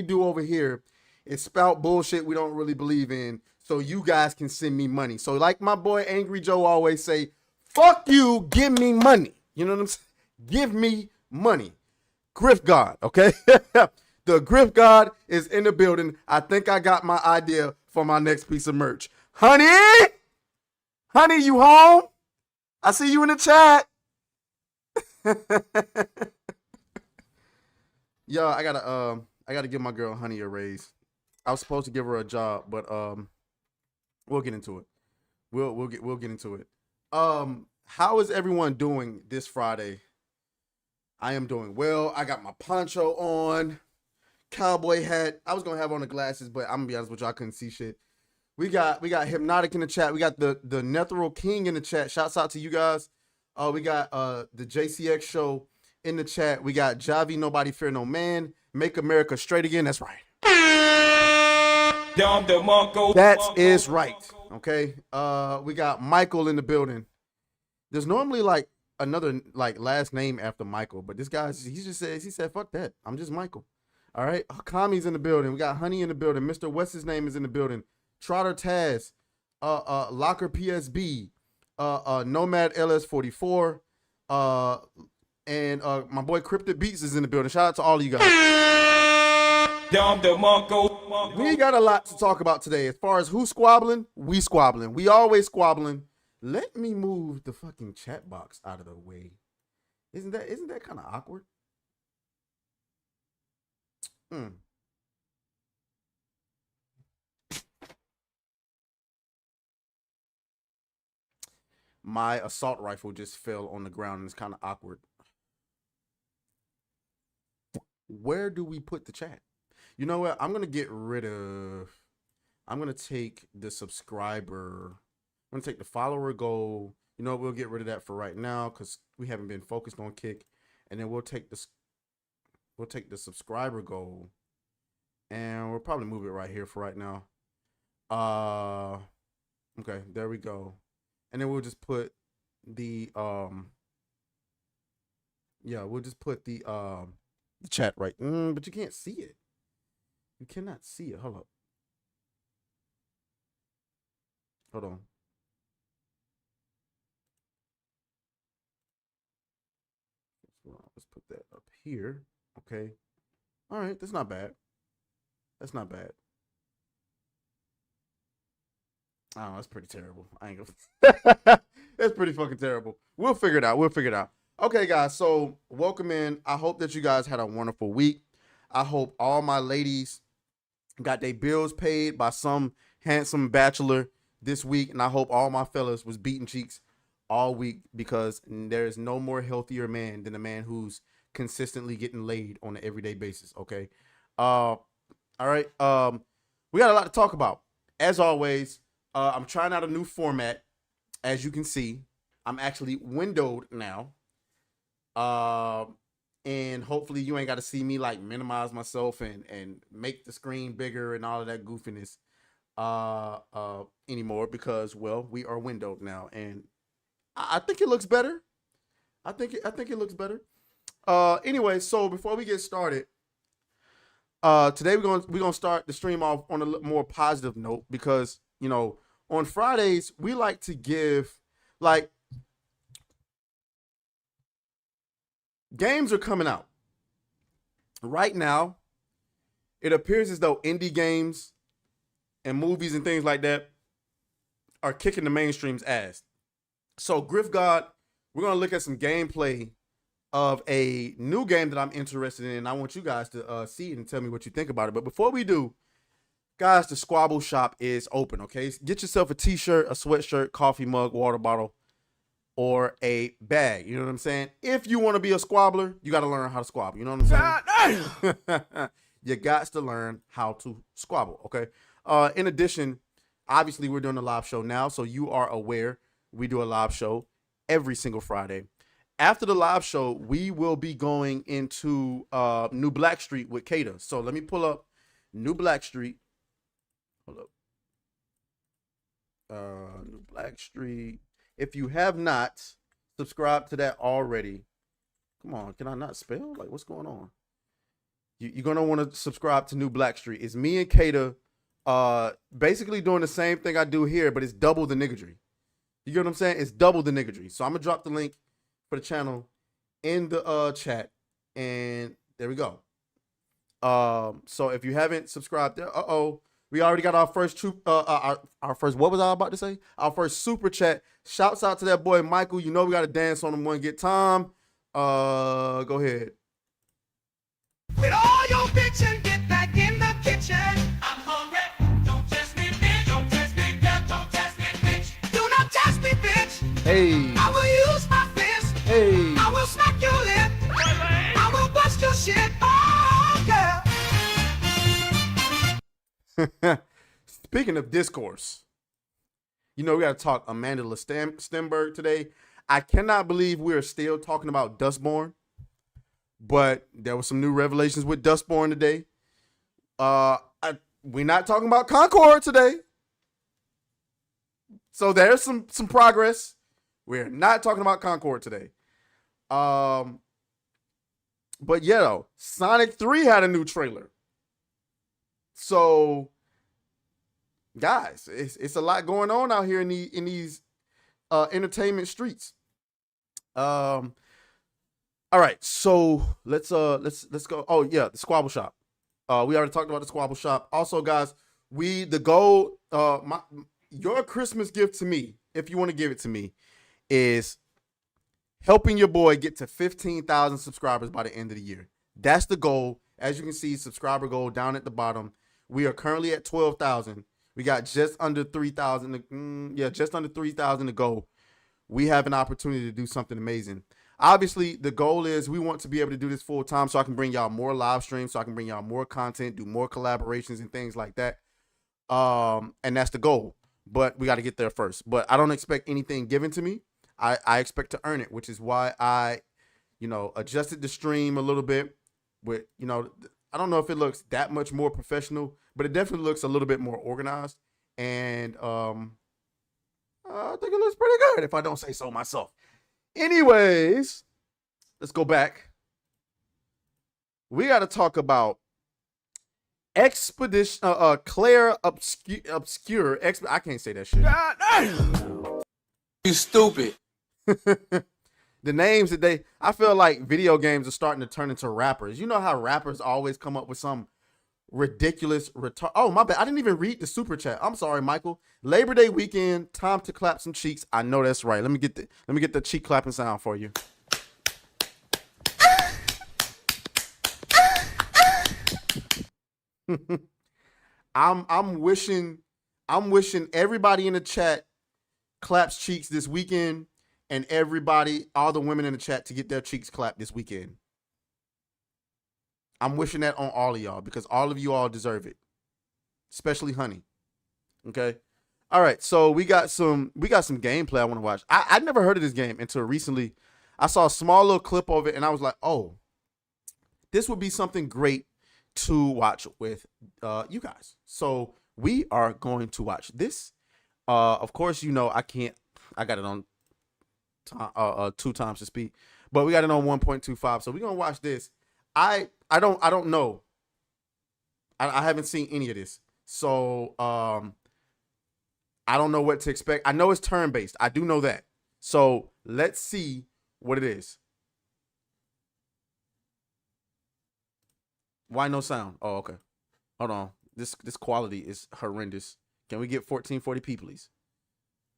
do over here is spout bullshit we don't really believe in, so you guys can send me money. So like my boy Angry Joe always say, fuck you, give me money. You know what I'm saying? Give me money. Griff God, okay? The Griff God is in the building. I think I got my idea for my next piece of merch. Honey, you home? I see you in the chat. Yo, I gotta give my girl Honey a raise. I was supposed to give her a job, but we'll get into it. We'll get into it. How is everyone doing this Friday? I am doing well. I got my poncho on, cowboy hat. I was gonna have on the glasses, but I'm gonna be honest with you, I couldn't see shit. We got Hypnotic in the chat. We got the Netheril King in the chat. Shouts out to you guys. We got the JCX show in the chat. We got Javi, Nobody Fear No Man. Make America Straight Again. That's right. That is right. Okay. We got Michael in the building. There's normally like another like last name after Michael, but this guy, he said, fuck that. I'm just Michael. All right. Kami's in the building. We got Honey in the building. Mr. West's name is in the building. Trotter Taz, Locker PSB, Nomad LS44, and my boy Cryptic Beats is in the building. Shout out to all of you guys. We got a lot to talk about today. As far as who's squabbling, we squabbling. We always squabbling. Let me move the fucking chat box out of the way. Isn't that kind of awkward? My assault rifle just fell on the ground and it's kind of awkward. Where do we put the chat? You know what? I'm going to take the subscriber. I'm going to take the follower goal. You know, we'll get rid of that for right now because we haven't been focused on Kick. And then we'll take the subscriber goal and we'll probably move it right here for right now. Okay, there we go. And then we'll just put the the chat right. But you can't see it. You cannot see it. Hold on. Let's put that up here. Okay. All right, that's not bad. That's not bad. Oh, that's pretty terrible. I ain't gonna. That's pretty fucking terrible. We'll figure it out. Okay, guys. So welcome in. I hope that you guys had a wonderful week. I hope all my ladies got their bills paid by some handsome bachelor this week, and I hope all my fellas was beating cheeks all week because there is no more healthier man than a man who's consistently getting laid on an everyday basis. Okay. All right. We got a lot to talk about. As always. I'm trying out a new format. As you can see, I'm actually windowed now. And hopefully you ain't got to see me like minimize myself and make the screen bigger and all of that goofiness anymore because, well, we are windowed now. And I think it looks better. I think it looks better. Anyway, so before we get started, today we're gonna start the stream off on a more positive note because, you know, on Fridays, we like to give, like, games are coming out. Right now, it appears as though indie games and movies and things like that are kicking the mainstream's ass. So, Griff God, we're going to look at some gameplay of a new game that I'm interested in. I want you guys to see it and tell me what you think about it. But before we do, guys, the Squabble shop is open, okay? Get yourself a t-shirt, a sweatshirt, coffee mug, water bottle, or a bag. You know what I'm saying? If you want to be a squabbler, you got to learn how to squabble. You know what I'm saying? You got to learn how to squabble, okay? In addition, obviously, we're doing a live show now, so you are aware we do a live show every single Friday. After the live show, we will be going into New Blackstreet with Kata. So let me pull up New Blackstreet. Hold up. New Blackstreet. If you have not subscribed to that already, come on, can I not spell? Like, what's going on? you're gonna want to subscribe to New Blackstreet. It's me and Kata, basically doing the same thing I do here, but it's double the niggadry. You get what I'm saying? It's double the niggadry. So I'm gonna drop the link for the channel in the chat, and there we go. So if you haven't subscribed there, we already got our first our first, what was I about to say? Our first super chat. Shouts out to that boy Michael. You know we got to dance on him one get time. Go ahead. With all your bitchin', get back in the kitchen. I'm hungry. Don't test me, bitch. Don't test me, bitch. Don't test me, bitch. Do not test me, bitch. Hey. I will use my fist. Hey. I will smack your lip. I will bust your shit. Oh, girl. Speaking of discourse, you know we got to talk Amandla Stenberg today. I cannot believe we are still talking about Dustborn. But there were some new revelations with Dustborn today. We're not talking about Concord today. So there's some progress. We're not talking about Concord today. But yeah, though, Sonic 3 had a new trailer. So, guys, it's a lot going on out here in these entertainment streets. All right, so let's go. Oh yeah, the Squabble Shop. We already talked about the Squabble Shop. Also, guys, your Christmas gift to me, if you want to give it to me, is helping your boy get to 15,000 subscribers by the end of the year. That's the goal. As you can see, subscriber goal down at the bottom. We are currently at 12,000. We got just under 3,000. Just under 3,000 to go. We have an opportunity to do something amazing. Obviously, the goal is we want to be able to do this full time so I can bring y'all more live streams, so I can bring y'all more content, do more collaborations and things like that. And that's the goal. But we got to get there first. But I don't expect anything given to me. I expect to earn it, which is why I, adjusted the stream a little bit. With, I don't know if it looks that much more professional, but it definitely looks a little bit more organized. And I think it looks pretty good if I don't say so myself. Anyways, let's go back. We got to talk about Expedition Claire Obscure. I can't say that shit. God damn. You stupid. The names that I feel like video games are starting to turn into rappers. You know how rappers always come up with some ridiculous oh, my bad. I didn't even read the super chat. I'm sorry, Michael. Labor Day weekend, time to clap some cheeks. I know that's right. Let me get the cheek clapping sound for you. I'm wishing everybody in the chat claps cheeks this weekend, and all the women in the chat to get their cheeks clapped this weekend. I'm wishing that on all of y'all because all of you all deserve it, especially Honey. Okay. All right. So we got some gameplay I want to watch. I'd never heard of this game until recently. I saw a small little clip of it and I was like, oh, this would be something great to watch with you guys. So we are going to watch this. Of course, I got it on 2 times the speed, but we got it on 1.25. So we're going to watch this. I don't know. I haven't seen any of this. So I don't know what to expect. I know it's turn-based. I do know that. So let's see what it is. Why no sound? Oh, okay. Hold on. This quality is horrendous. Can we get 1440p, please?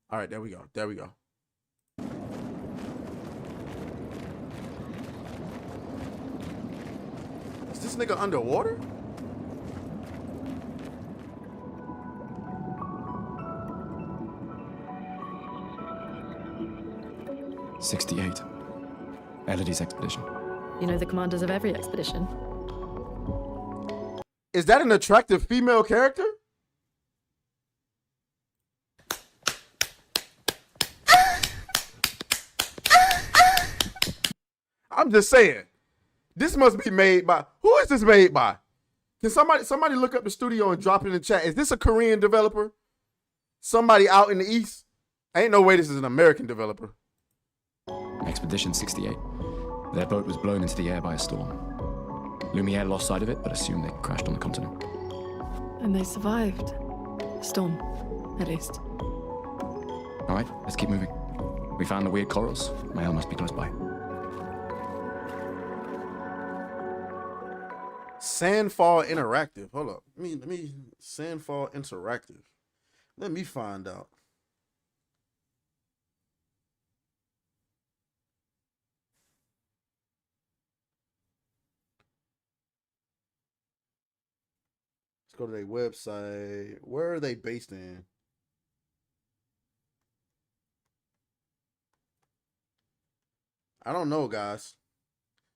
All right, there we go. There we go. Is this nigga underwater? '68. Elodie's expedition. You know the commanders of every expedition. Is that an attractive female character? I'm just saying. This must be made by, who is this made by? Can somebody look up the studio and drop it in the chat? Is this a Korean developer? Somebody out in the East? Ain't no way this is an American developer. Expedition 68. Their boat was blown into the air by a storm. Lumiere lost sight of it, but assumed they crashed on the continent. And they survived. Storm, at least. All right, let's keep moving. We found the weird corals. Mail must be close by. Sandfall Interactive. Hold up. Let me Sandfall Interactive. Let me find out. Let's go to their website. Where are they based in? I don't know, guys.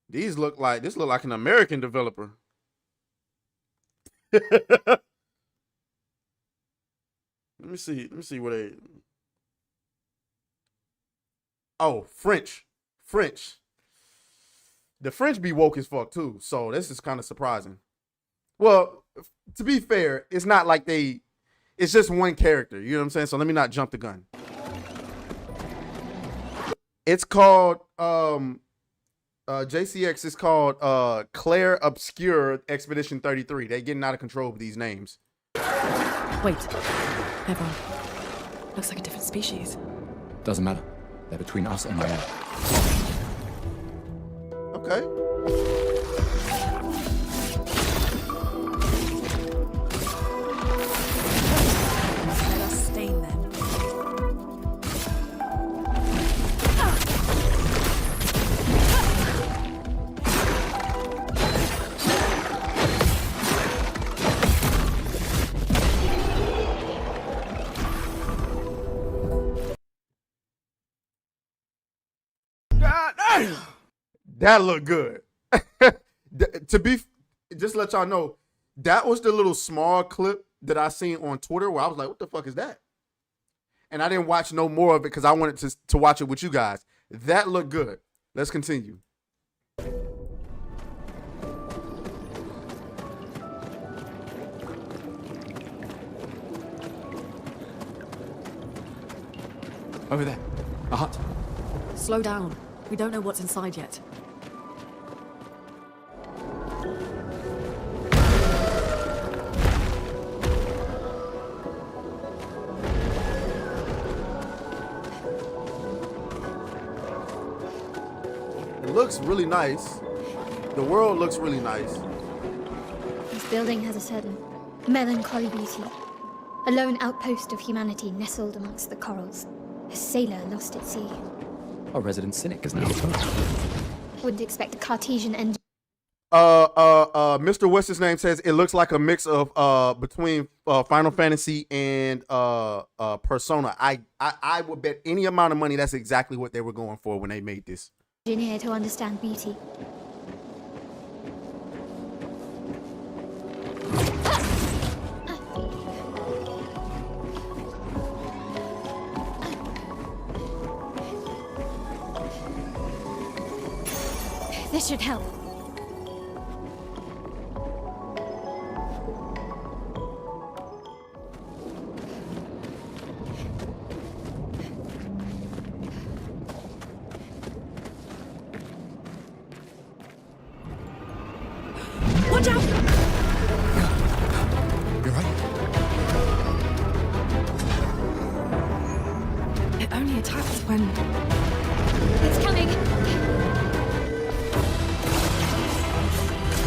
This look like an American developer. Let me see where they. Oh, French. The French be woke as fuck too, so this is kind of surprising. Well, to be fair, it's not like it's just one character, you know what I'm saying? So let me not jump the gun. It's called JCX is called Claire Obscure Expedition 33. They're getting out of control with these names. Wait. Everyone. Looks like a different species. Doesn't matter. They're between us and Miami. Okay. Let us stain them. That looked good. Just to let y'all know, that was the little small clip that I seen on Twitter where I was like, what the fuck is that? And I didn't watch no more of it because I wanted to watch it with you guys. That looked good. Let's continue. Over there. A hut. Slow down. We don't know what's inside yet. It looks really nice. The world looks really nice. This building has a certain melancholy beauty. A lone outpost of humanity nestled amongst the corals. A sailor lost at sea. Our resident cynic is now a poet. Wouldn't expect a Cartesian engine. Mr. West's name says it looks like a mix of between Final Fantasy and Persona. I would bet any amount of money that's exactly what they were going for when they made this. Here to understand beauty. This should help. Watch out! You're right. It only attacks when... It's coming.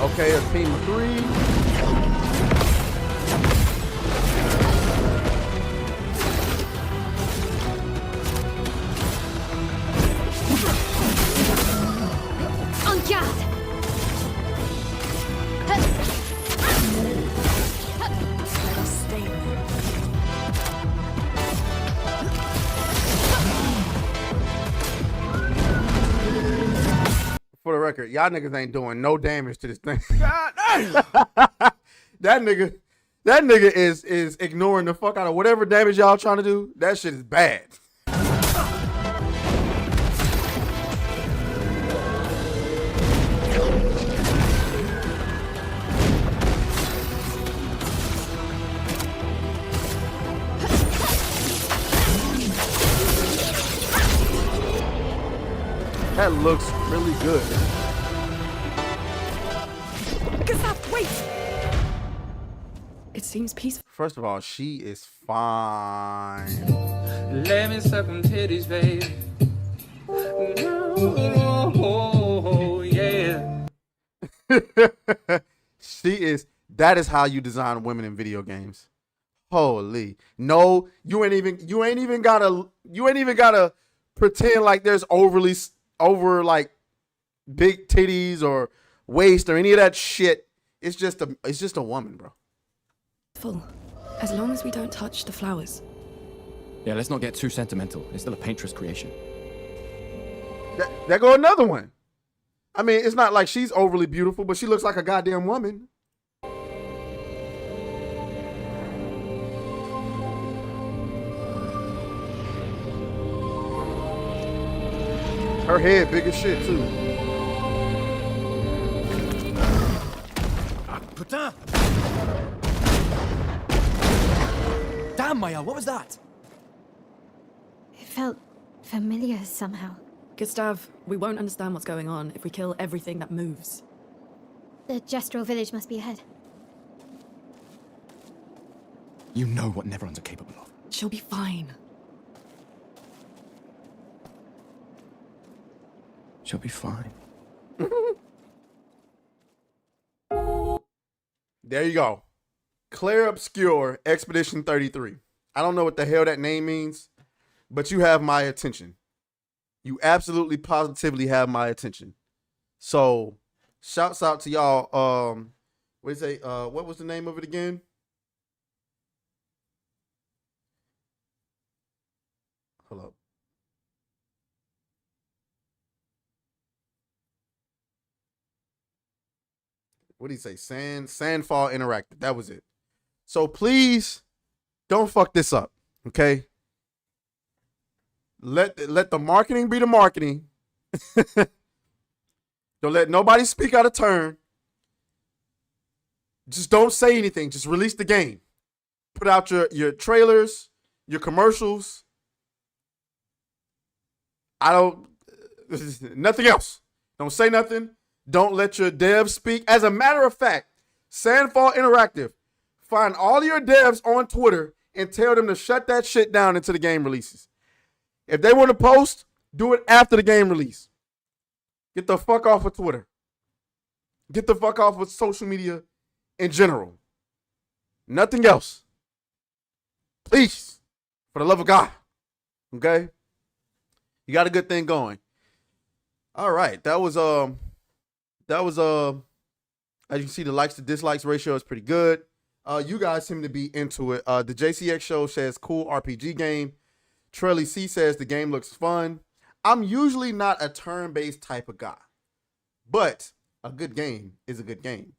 Okay, a team of 3. En garde. Let us stain them. For the record, y'all niggas ain't doing no damage to this thing. that nigga is ignoring the fuck out of whatever damage y'all trying to do. That shit is bad. That looks really good. It seems peaceful. First of all, she is fine. Let me suck them titties, baby. Oh, yeah. That is how you design women in video games. Holy. No, you ain't even gotta pretend like there's over like big titties or waist or any of that shit. It's just a woman, bro. Full. As long as we don't touch the flowers. Yeah, let's not get too sentimental. It's still a painter's creation. There go another one. I mean, it's not like she's overly beautiful, but she looks like a goddamn woman. Her head big as shit too. Putain! Damn, Maya, what was that? It felt familiar somehow. Gustav, we won't understand what's going on if we kill everything that moves. The gestural village must be ahead. You know what Neverons are capable of. She'll be fine. She'll be fine. There you go. Claire Obscure Expedition 33. I don't know what the hell that name means, but you have my attention. You absolutely positively have my attention. So, shouts out to y'all. What do you say? What was the name of it again? Hold up. What do you say? Sandfall Interactive. That was it. So please don't fuck this up. Okay. Let the marketing be the marketing. Don't let nobody speak out of turn. Just don't say anything. Just release the game. Put out your trailers, your commercials. Nothing else. Don't say nothing. Don't let your devs speak. As a matter of fact, Sandfall Interactive, find all your devs on Twitter and tell them to shut that shit down until the game releases. If they want to post, do it after the game release. Get the fuck off of Twitter. Get the fuck off with social media in general. Nothing else. Please, for the love of God. Okay? You got a good thing going. All right. That was as you can see, the likes to dislikes ratio is pretty good. You guys seem to be into it. The JCX show says cool RPG game. Trelly C says the game looks fun. I'm usually not a turn-based type of guy, but a good game is a good game.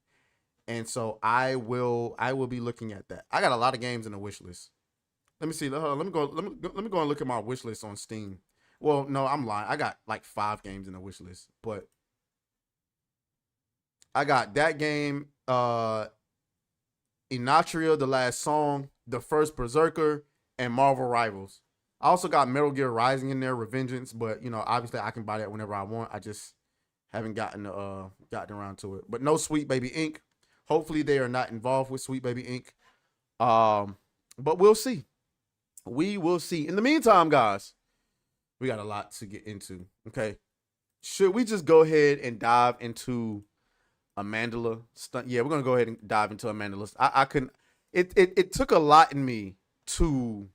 And so I will be looking at that. I got a lot of games in the wish list. Let me see. Let me go and look at my wish list on Steam. Well, no, I'm lying. I got like 5 games in the wish list, but I got that game, Inatria, The Last Song, The First Berserker, and Marvel Rivals. I also got Metal Gear Rising in there, Revengeance, but you know, obviously I can buy that whenever I want. I just haven't gotten around to it. But no Sweet Baby Inc. Hopefully they are not involved with Sweet Baby Inc. But we'll see. We will see. In the meantime, guys, we got a lot to get into. Okay. Should we just go ahead and dive into Amandla? Yeah, we're gonna go ahead and dive into Amandla. I couldn't. It took a lot in me to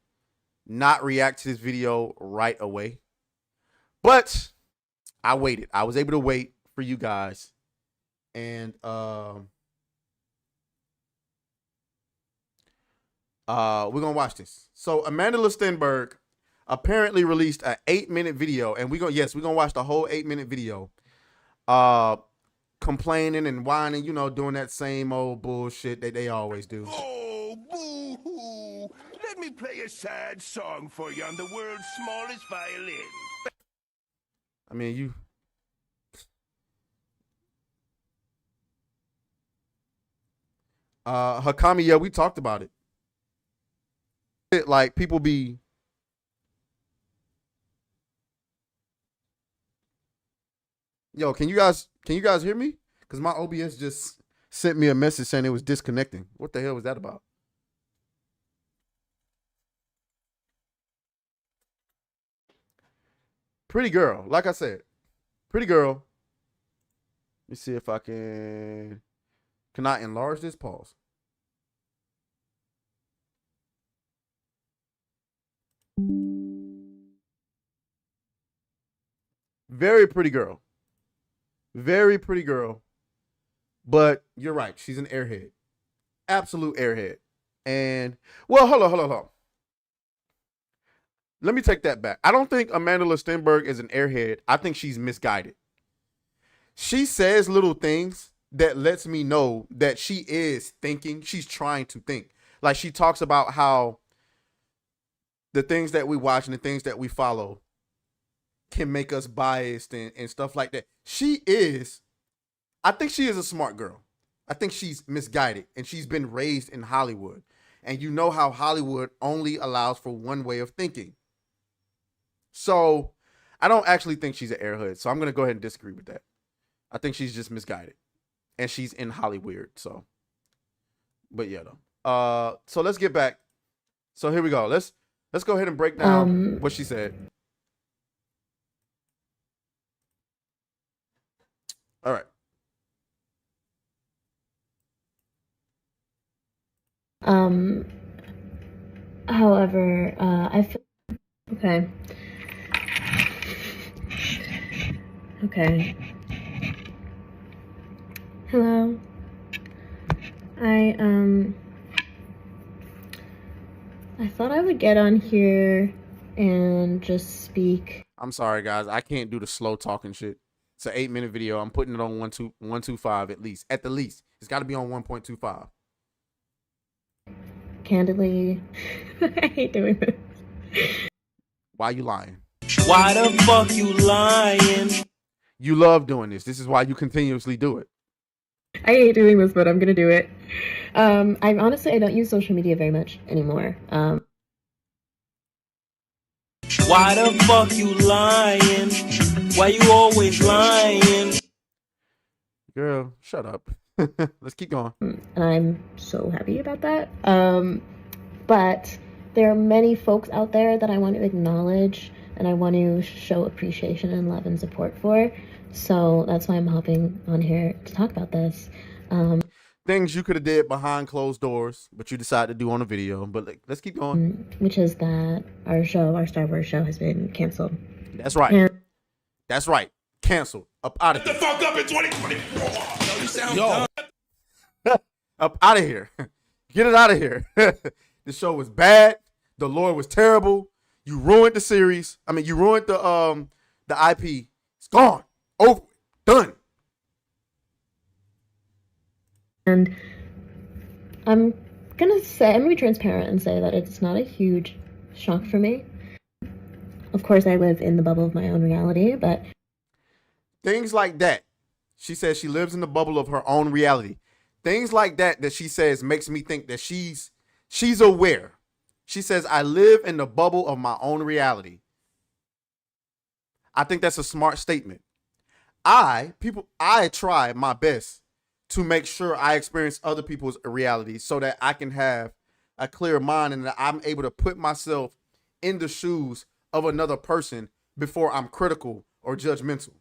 not react to this video right away, but I waited. I was able to wait for you guys, and we're gonna watch this. So Amandla Stenberg apparently released an 8-minute video, and we're gonna watch the whole 8-minute video. Complaining and whining, you know, doing that same old bullshit that they always do. Oh, boo-hoo. Let me play a sad song for you on the world's smallest violin. I mean, you... Hakami, yeah, we talked about it. Like, people be... Yo, can you guys hear me? Because my OBS just sent me a message saying it was disconnecting. What the hell was that about? Pretty girl. Like I said, pretty girl. Let me see if I can I enlarge this? Pause. Very pretty girl. Very pretty girl. But you're right. She's an airhead. Absolute airhead. And, well, hold on. Let me take that back. I don't think Amandla Stenberg is an airhead. I think she's misguided. She says little things that lets me know that she is thinking. She's trying to think. Like, she talks about how the things that we watch and the things that we follow can make us biased and stuff like that. I think she is a smart girl. I think she's misguided, and she's been raised in Hollywood. And you know how Hollywood only allows for one way of thinking. So I don't actually think she's an airhead. So I'm going to go ahead and disagree with that. I think she's just misguided, and she's in Hollywood. So, but yeah, though. So let's get back. So here we go. Let's go ahead and break down what she said. All right. However, I feel okay. Okay. Hello. I thought I would get on here and just speak. I'm sorry, guys. I can't do the slow talking shit. It's an 8-minute video. I'm putting it on 1.25 at least. At the least. It's got to be on 1.25. Candidly, I hate doing this. Why you lying? Why the fuck you lying? You love doing this. This is why you continuously do it. I hate doing this, but I'm gonna do it. I don't use social media very much anymore. Why the fuck you lying? Why you always lying? Girl, shut up. Let's keep going. And I'm so happy about that. But there are many folks out there that I want to acknowledge and I want to show appreciation and love and support for. So that's why I'm hopping on here to talk about this. Things you could have did behind closed doors, but you decided to do on a video. But let's keep going. Which is that our Star Wars show has been canceled. That's right. And that's right. Canceled. Up out of here. The fuck up in 2024. Yo. Up out of here. Get it out of here. The show was bad. The lore was terrible. You ruined the series. I mean, you ruined the IP. It's gone. Over. Done. And I'm gonna be transparent and say that it's not a huge shock for me. Of course, I live in the bubble of my own reality, but things like that. She says she lives in the bubble of her own reality. Things like that she says makes me think that she's aware. She says, I live in the bubble of my own reality. I think that's a smart statement. I try my best to make sure I experience other people's reality so that I can have a clear mind and that I'm able to put myself in the shoes of another person before I'm critical or judgmental.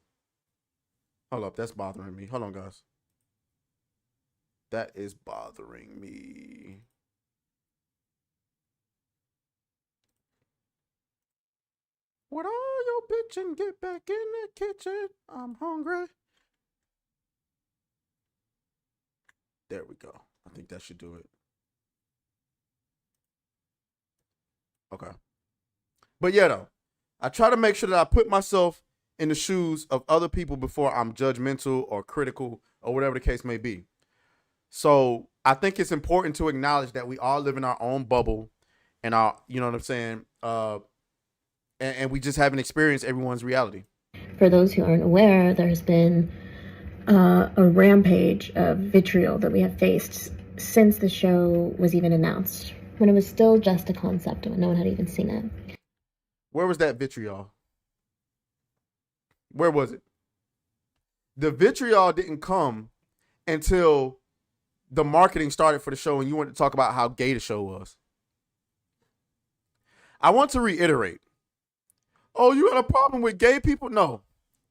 Hold up, that's bothering me. Hold on, guys. That is bothering me. With all your bitching, get back in the kitchen. I'm hungry. There we go. I think that should do it. Okay. But yeah, though, I try to make sure that I put myself in the shoes of other people before I'm judgmental or critical or whatever the case may be. So I think it's important to acknowledge that we all live in our own bubble and you know what I'm saying? And we just haven't experienced everyone's reality. For those who aren't aware, there's been a rampage of vitriol that we have faced since the show was even announced, when it was still just a concept when no one had even seen it. Where was that vitriol? Where was it? The vitriol didn't come until the marketing started for the show and you wanted to talk about how gay the show was. I want to reiterate, Oh, you got a problem with gay people? No.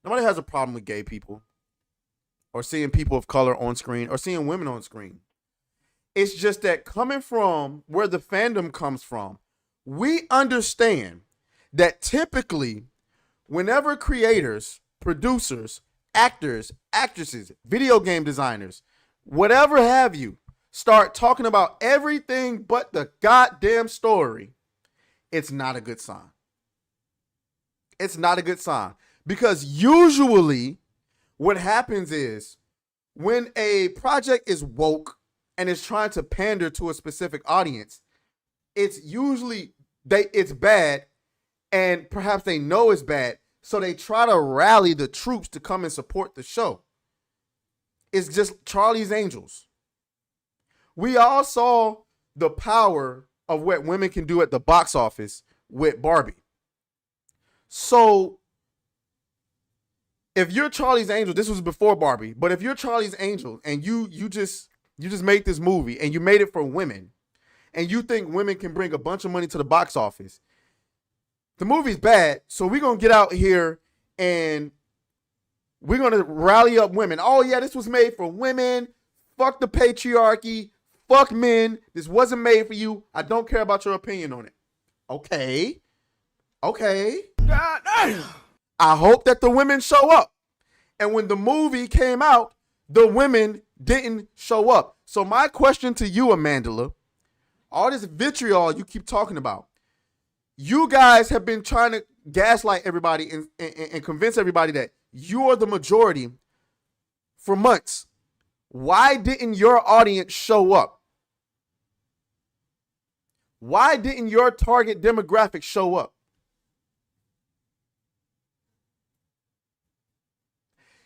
Nobody has a problem with gay people or seeing people of color on screen or seeing women on screen. It's just that coming from where the fandom comes from, we understand that typically whenever creators, producers, actors, actresses, video game designers, whatever have you, start talking about everything but the goddamn story, it's not a good sign. It's not a good sign. Because usually what happens is when a project is woke and is trying to pander to a specific audience, it's usually it's bad, and perhaps they know it's bad, so they try to rally the troops to come and support the show. It's just Charlie's Angels. We all saw the power of what women can do at the box office with Barbie. So if you're Charlie's Angel, this was before Barbie, but if you're Charlie's Angel and you just made this movie and you made it for women and you think women can bring a bunch of money to the box office, the movie's bad, so we're going to get out here and we're going to rally up women. Oh, yeah, this was made for women. Fuck the patriarchy. Fuck men. This wasn't made for you. I don't care about your opinion on it. Okay. God damn. I hope that the women show up. And when the movie came out, the women didn't show up. So my question to you, Amandla, all this vitriol you keep talking about, you guys have been trying to gaslight everybody and convince everybody that you're the majority for months. Why didn't your audience show up? Why didn't your target demographic show up?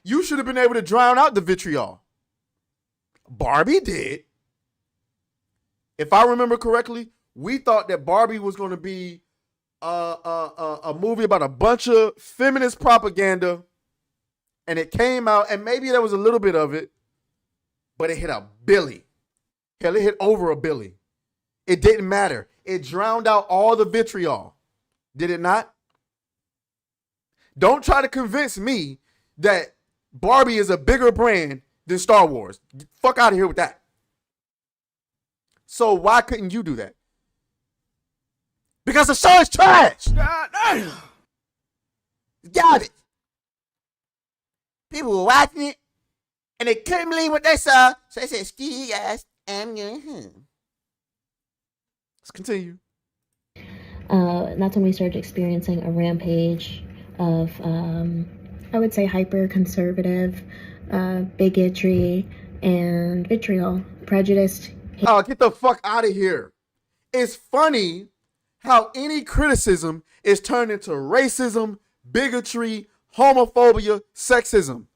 You should have been able to drown out the vitriol. Barbie did. If I remember correctly, we thought that Barbie was going to be a movie about a bunch of feminist propaganda, and it came out, and maybe there was a little bit of it, but it hit a billy. Hell, it hit over a billy. It didn't matter. It drowned out all the vitriol. Did it not? Don't try to convince me that Barbie is a bigger brand than Star Wars. Get the fuck out of here with that. So why couldn't you do that? Because the show is trash. God damn. Garbage. People were watching it and they couldn't believe what they saw. So they said, "Excuse you guys, I'm going home." Let's continue. And that's when we started experiencing a rampage of, I would say, hyper-conservative bigotry and vitriol, prejudice. Oh, get the fuck out of here. It's funny how any criticism is turned into racism, bigotry, homophobia, sexism.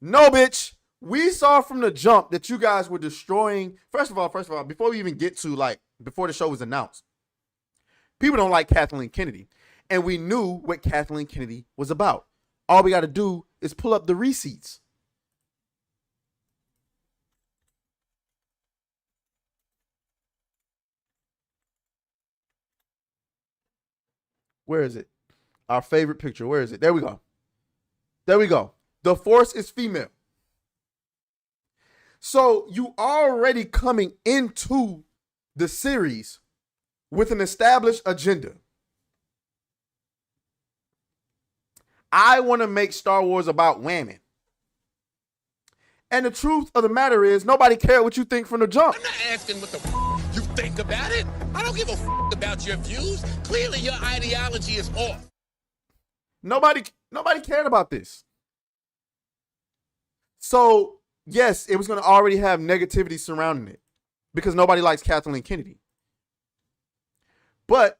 No, bitch. We saw from the jump that you guys were destroying. First of all, before we even get to before the show was announced, people don't like Kathleen Kennedy. And we knew what Kathleen Kennedy was about. All we got to do is pull up the receipts. Where is it? Our favorite picture. Where is it? There we go. The Force is female. So you already coming into the series with an established agenda. I want to make Star Wars about women. And the truth of the matter is, nobody cared what you think from the jump. I'm not asking what the you think about it. I don't give a about your views. Clearly, your ideology is off. Nobody cared about this. So, yes, it was going to already have negativity surrounding it because nobody likes Kathleen Kennedy. But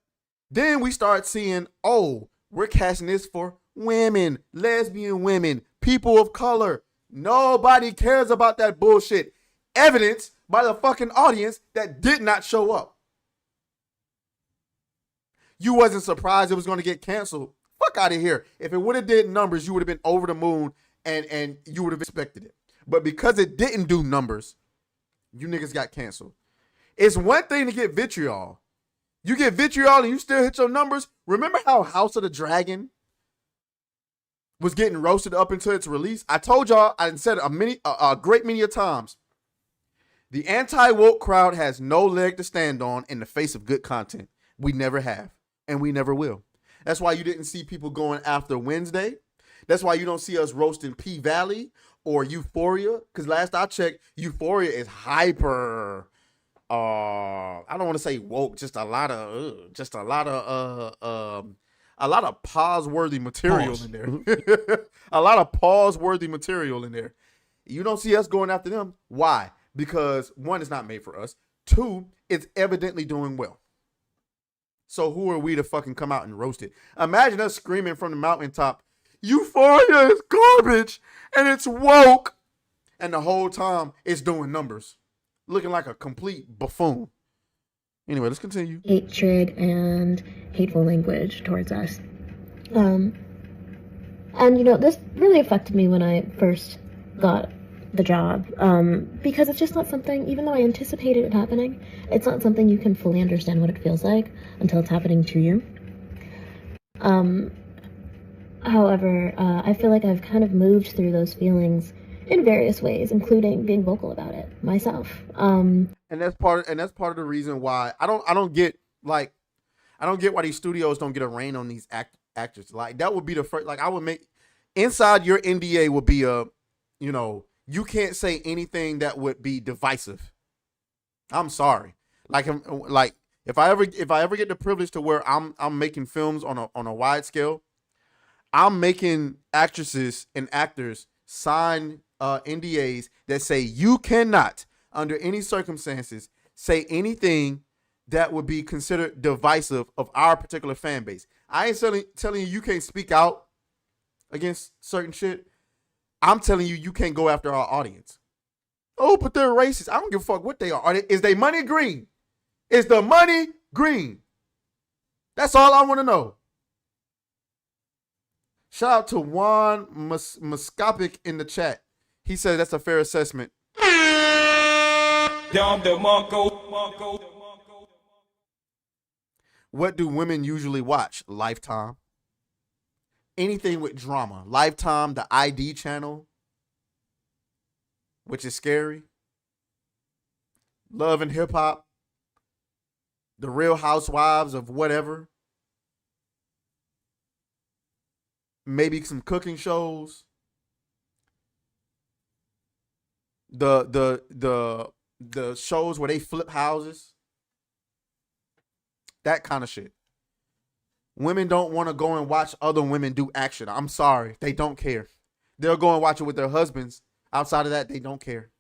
then we start seeing, oh, we're casting this for women, lesbian women, people of color. Nobody cares about that bullshit. Evidenced by the fucking audience that did not show up. You wasn't surprised it was going to get canceled. Fuck out of here. If it would have did numbers, you would have been over the moon and you would have expected it. But because it didn't do numbers, you niggas got canceled. It's one thing to get vitriol. You get vitriol and you still hit your numbers. Remember how House of the Dragon was getting roasted up until its release? I told y'all, I said a great many of times, the anti-woke crowd has no leg to stand on in the face of good content. We never have, and we never will. That's why you didn't see people going after Wednesday. That's why you don't see us roasting P-Valley or Euphoria, because last I checked, Euphoria is hyper. I don't want to say woke, just a lot of pause-worthy material in there. A lot of pause-worthy material in there. You don't see us going after them. Why? Because one, it's not made for us. Two, it's evidently doing well. So who are we to fucking come out and roast it? Imagine us screaming from the mountaintop, Euphoria is garbage and it's woke. And the whole time it's doing numbers. Looking like a complete buffoon. Anyway, let's continue. Hatred and hateful language towards us. And this really affected me when I first got the job, because it's just not something, even though I anticipated it happening, it's not something you can fully understand what it feels like until it's happening to you. However, I feel like I've kind of moved through those feelings in various ways, including being vocal about it myself. And that's part of the reason why I don't get why these studios don't get a rein on these actors. Like, that would be the first, like, I would make inside your NDA would be you can't say anything that would be divisive. I'm sorry. If I ever get the privilege to where I'm making films on a wide scale, I'm making actresses and actors sign NDAs that say you cannot, under any circumstances, say anything that would be considered divisive of our particular fan base. I ain't telling you can't speak out against certain shit. I'm telling you can't go after our audience. Oh, but they're racist. I don't give a fuck what they are. Is they money green? Is the money green? That's all I want to know. Shout out to Juan Muscopic in the chat. He said that's a fair assessment. What do women usually watch? Lifetime. Anything with drama. Lifetime, the ID channel, which is scary. Love and Hip Hop. The Real Housewives of whatever. Maybe some cooking shows. The shows where they flip houses. That kind of shit. Women don't want to go and watch other women do action. I'm sorry. They don't care. They'll go and watch it with their husbands. Outside of that, they don't care.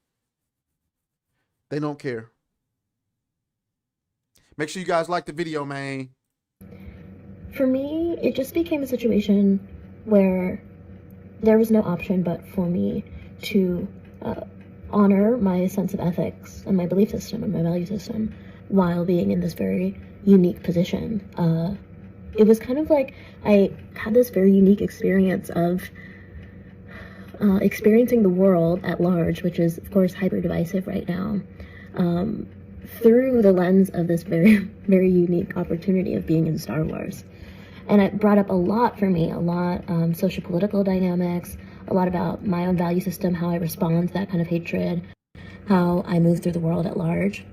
They don't care. Make sure you guys like the video, man. For me, it just became a situation where there was no option but for me to honor my sense of ethics and my belief system and my value system while being in this very unique position. It was kind of like I had this very unique experience of experiencing the world at large, which is, of course, hyper divisive right now, through the lens of this very, very unique opportunity of being in Star Wars. And it brought up a lot for me, socio-political dynamics, a lot about my own value system, how I respond to that kind of hatred, how I move through the world at large.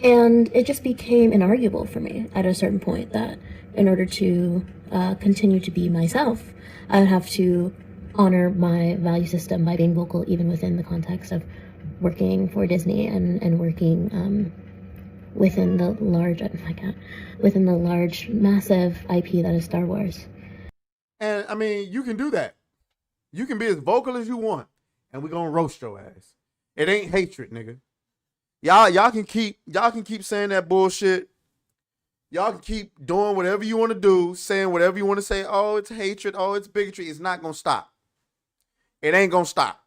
And it just became inarguable for me at a certain point that in order to continue to be myself, I would have to honor my value system by being vocal, even within the context of working for Disney and working within the large, massive IP that is Star Wars. And I mean, you can do that. You can be as vocal as you want, and we're gonna roast your ass. It ain't hatred, nigga. Y'all can keep saying that bullshit. Y'all can keep doing whatever you want to do, saying whatever you want to say. Oh, it's hatred. Oh, it's bigotry. It's not gonna stop. It ain't gonna stop.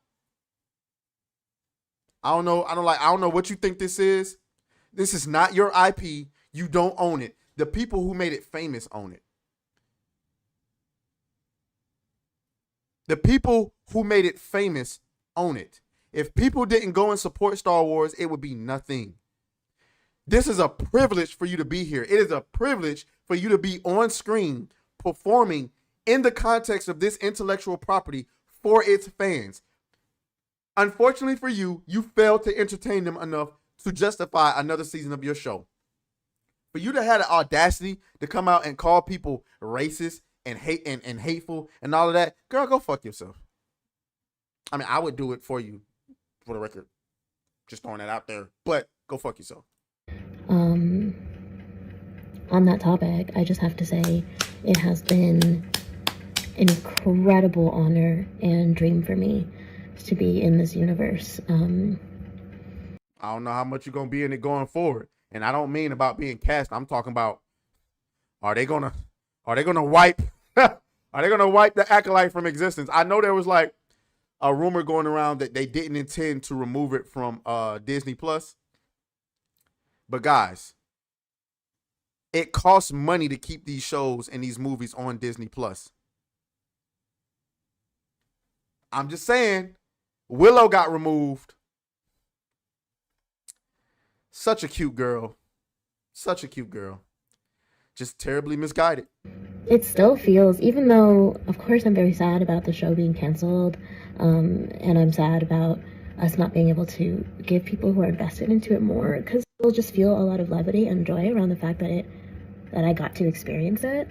I don't know what you think this is. This is not your IP. You don't own it. The people who made it famous own it. The people who made it famous own it. If people didn't go and support Star Wars, it would be nothing. This is a privilege for you to be here. It is a privilege for you to be on screen performing in the context of this intellectual property for its fans. Unfortunately for you, you failed to entertain them enough to justify another season of your show. For you to have the audacity to come out and call people racist and hate and hateful and all of that, girl, go fuck yourself. I mean, I would do it for you, for the record. Just throwing that out there. But go fuck yourself. On that topic, I just have to say it has been an incredible honor and dream for me to be in this universe. I don't know how much you're gonna be in it going forward, and I don't mean about being cast. I'm talking about are they gonna wipe the Acolyte from existence? I know there was like a rumor going around that they didn't intend to remove it from Disney Plus, but guys, it costs money to keep these shows and these movies on Disney Plus. I'm just saying, Willow got removed. Such a cute girl. Such a cute girl. Just terribly misguided. It still feels, even though, of course, I'm very sad about the show being canceled, and I'm sad about us not being able to give people who are invested into it more, because we'll just feel a lot of levity and joy around the fact that I got to experience it,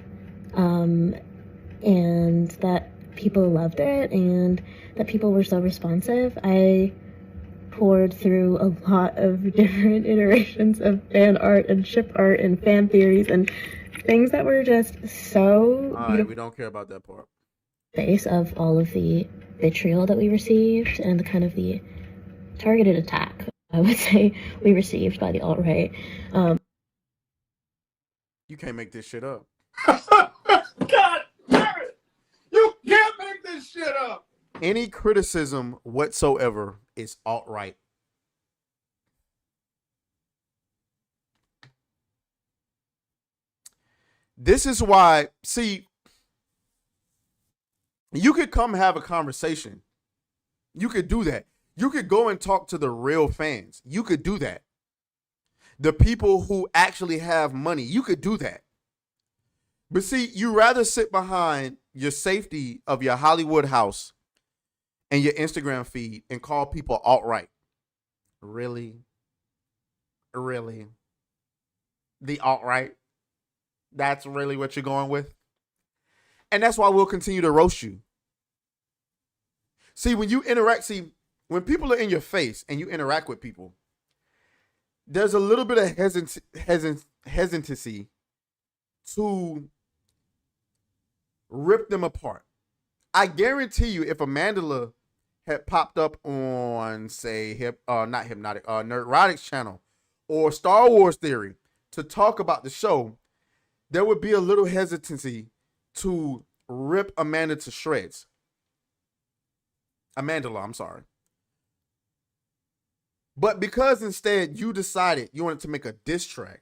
and that people loved it, and that people were so responsive. I poured through a lot of different iterations of fan art and ship art and fan theories and things that were just so all right, we don't care about that part. Face of all of the vitriol that we received and the kind of the targeted attack, I would say, we received by the alt-right. You can't make this shit up. God damn it! You can't make this shit up! Any criticism whatsoever is alt-right. This is why, see, you could come have a conversation. You could do that. You could go and talk to the real fans. You could do that. The people who actually have money. You could do that. But see, you rather sit behind your safety of your Hollywood house and your Instagram feed and call people alt-right. Really? Really? The alt-right? That's really what you're going with? And that's why we'll continue to roast you. See, when you interact, when people are in your face and you interact with people, there's a little bit of hesitancy to rip them apart. I guarantee you, if Amandla had popped up on, say, Nerdrotics channel or Star Wars Theory to talk about the show, there would be a little hesitancy to rip Amanda to shreds. Amandla, I'm sorry. But because instead you decided you wanted to make a diss track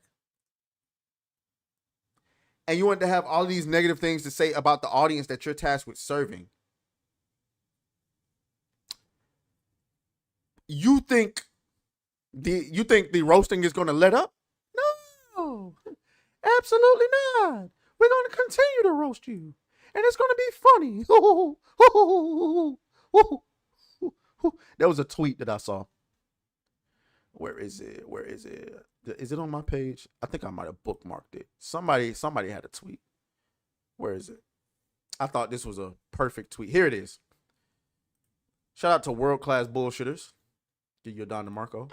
and you wanted to have all these negative things to say about the audience that you're tasked with serving, you think the roasting is going to let up? No, absolutely not. We're going to continue to roast you, and it's going to be funny. There was a tweet that I saw. Where is it? Is it on my page? I think I might have bookmarked it. Somebody had a tweet. Where is it? I thought this was a perfect tweet. Here it is. Shout out to World Class Bullshitters. Give you a Don DeMarco.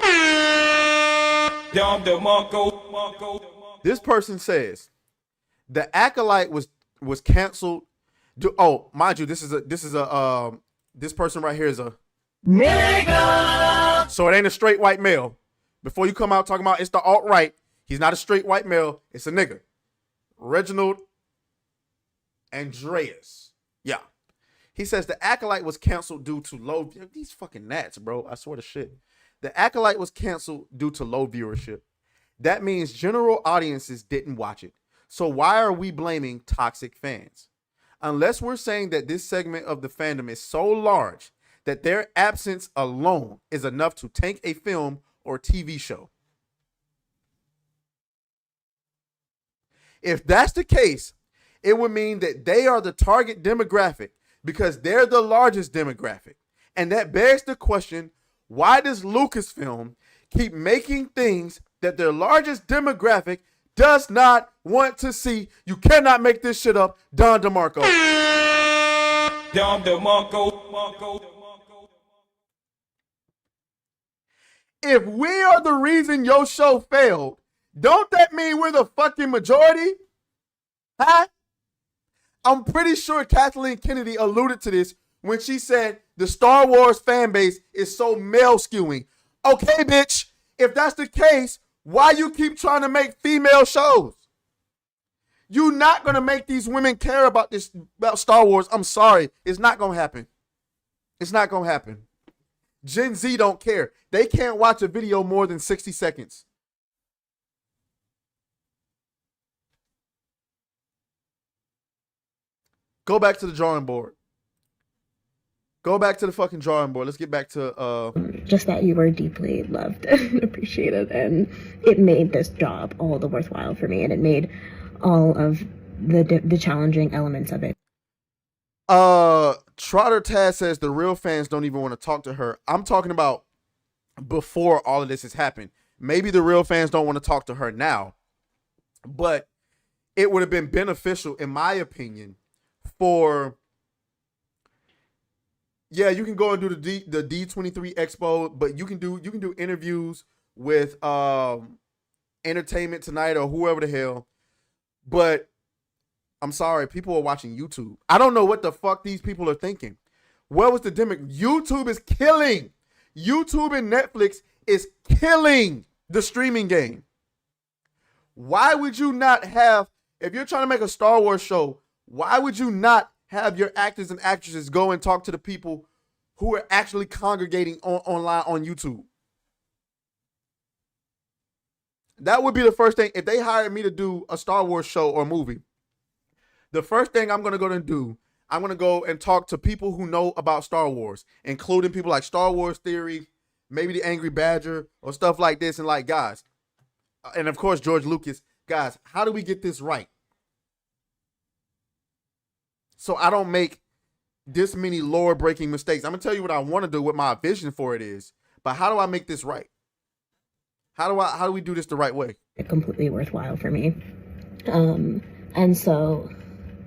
Don DeMarco. This person says the Acolyte was canceled. Oh, mind you, this person right here is a nigga. So it ain't a straight white male. Before you come out talking about it's the alt-right, he's not a straight white male. It's a nigga. Reginald Andreas. Yeah. He says the Acolyte was canceled due to low... These fucking gnats, bro. I swear to shit. The Acolyte was canceled due to low viewership. That means general audiences didn't watch it. So why are we blaming toxic fans? Unless we're saying that this segment of the fandom is so large that their absence alone is enough to tank a film or TV show. If that's the case, it would mean that they are the target demographic because they're the largest demographic. And that begs the question, why does Lucasfilm keep making things that their largest demographic does not want to see? You cannot make this shit up. Don DeMarco. Don DeMarco. If we are the reason your show failed, don't that mean we're the fucking majority? Huh? I'm pretty sure Kathleen Kennedy alluded to this when she said the Star Wars fan base is so male skewing. Okay, bitch, if that's the case, why you keep trying to make female shows? You're not going to make these women care about Star Wars. I'm sorry. It's not going to happen. It's not going to happen. Gen Z don't care. They can't watch a video more than 60 seconds. Go back to the drawing board. Go back to the fucking drawing board. Let's get back to just that you were deeply loved and appreciated, and it made this job all the worthwhile for me, and it made all of the challenging elements of it. Trotter Taz says the real fans don't even want to talk to her. I'm talking about before all of this has happened. Maybe the real fans don't want to talk to her now, but it would have been beneficial, in my opinion, for, yeah, you can go and do the D23 Expo, but you can do interviews with Entertainment Tonight or whoever the hell. But I'm sorry, people are watching YouTube. I don't know what the fuck these people are thinking. What was the demo? YouTube is killing. YouTube and Netflix is killing the streaming game. Why would you not have, if you're trying to make a Star Wars show, why would you not have your actors and actresses go and talk to the people who are actually congregating online on YouTube? That would be the first thing. If they hired me to do a Star Wars show or movie, the first thing I'm going to go and do, I'm going to go and talk to people who know about Star Wars, including people like Star Wars Theory, maybe the Angry Badger or stuff like this. And like, guys, and of course, George Lucas, guys, how do we get this right? So I don't make this many lore breaking mistakes. I'm going to tell you what I want to do, what my vision for it is, but how do I make this right? How do we do this the right way? Completely worthwhile for me. And so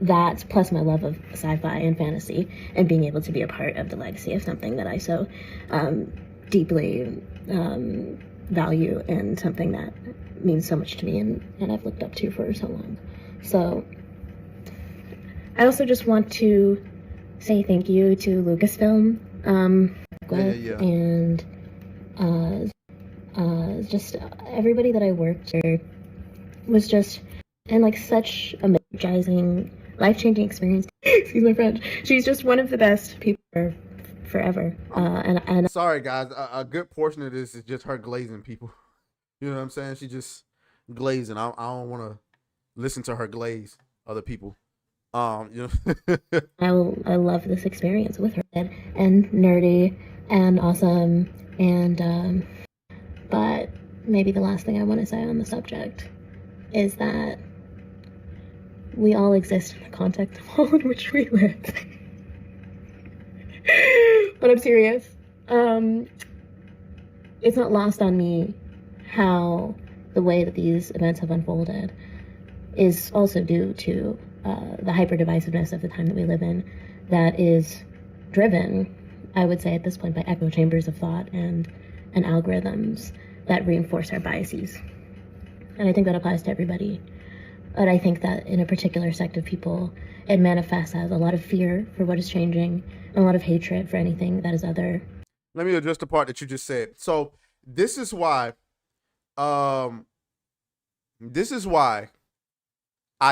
that, plus my love of sci-fi and fantasy and being able to be a part of the legacy of something that I so deeply value, and something that means so much to me and I've looked up to for so long. So I also just want to say thank you to Lucasfilm and just everybody that I worked with was just, and like such amazing, life-changing experience. Excuse my French. She's just one of the best people forever. And sorry guys, a good portion of this is just her glazing people. You know what I'm saying? She just glazing. I don't want to listen to her glaze other people. You know. I love this experience with her, and nerdy and awesome, and but maybe the last thing I want to say on the subject is that we all exist in the context of all in which we live. But I'm serious. It's not lost on me how the way that these events have unfolded is also due to the hyper-divisiveness of the time that we live in, that is driven, I would say at this point, by echo chambers of thought and algorithms that reinforce our biases. And I think that applies to everybody. But I think that in a particular sect of people, it manifests as a lot of fear for what is changing, and a lot of hatred for anything that is other. Let me address the part that you just said. So this is why I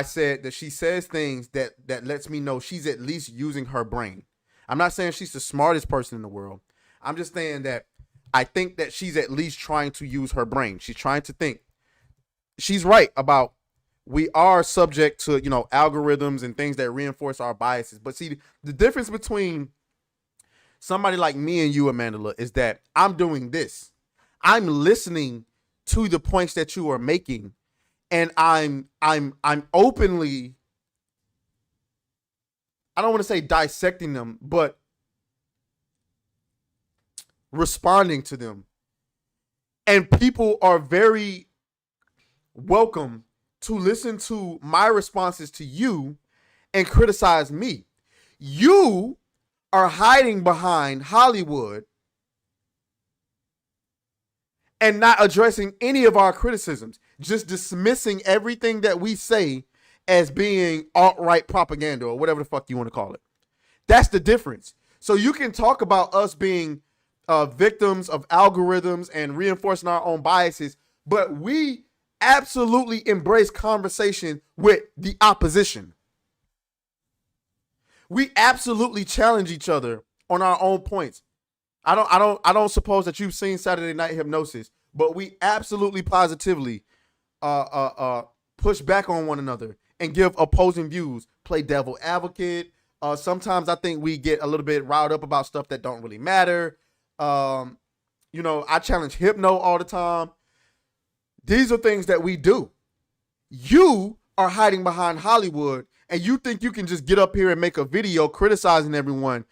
said that she says things that lets me know she's at least using her brain. I'm not saying she's the smartest person in the world. I'm just saying that I think that she's at least trying to use her brain. She's trying to think. She's right about we are subject to, you know, algorithms and things that reinforce our biases. But see, the difference between somebody like me and you, Amandla, is that I'm doing this. I'm listening to the points that you are making, and I'm openly, I don't want to say dissecting them, but responding to them. And people are very welcome to listen to my responses to you and criticize me. You are hiding behind Hollywood and not addressing any of our criticisms, just dismissing everything that we say as being alt-right propaganda or whatever the fuck you want to call it. That's the difference. So you can talk about us being victims of algorithms and reinforcing our own biases, but we absolutely embrace conversation with the opposition. We absolutely challenge each other on our own points. I don't suppose that you've seen Saturday Night Hypnosis, but we absolutely positively push back on one another and give opposing views, play devil advocate. Sometimes I think we get a little bit riled up about stuff that don't really matter. I challenge Hypno all the time. These are things that we do. You are hiding behind Hollywood, and you think you can just get up here and make a video criticizing everyone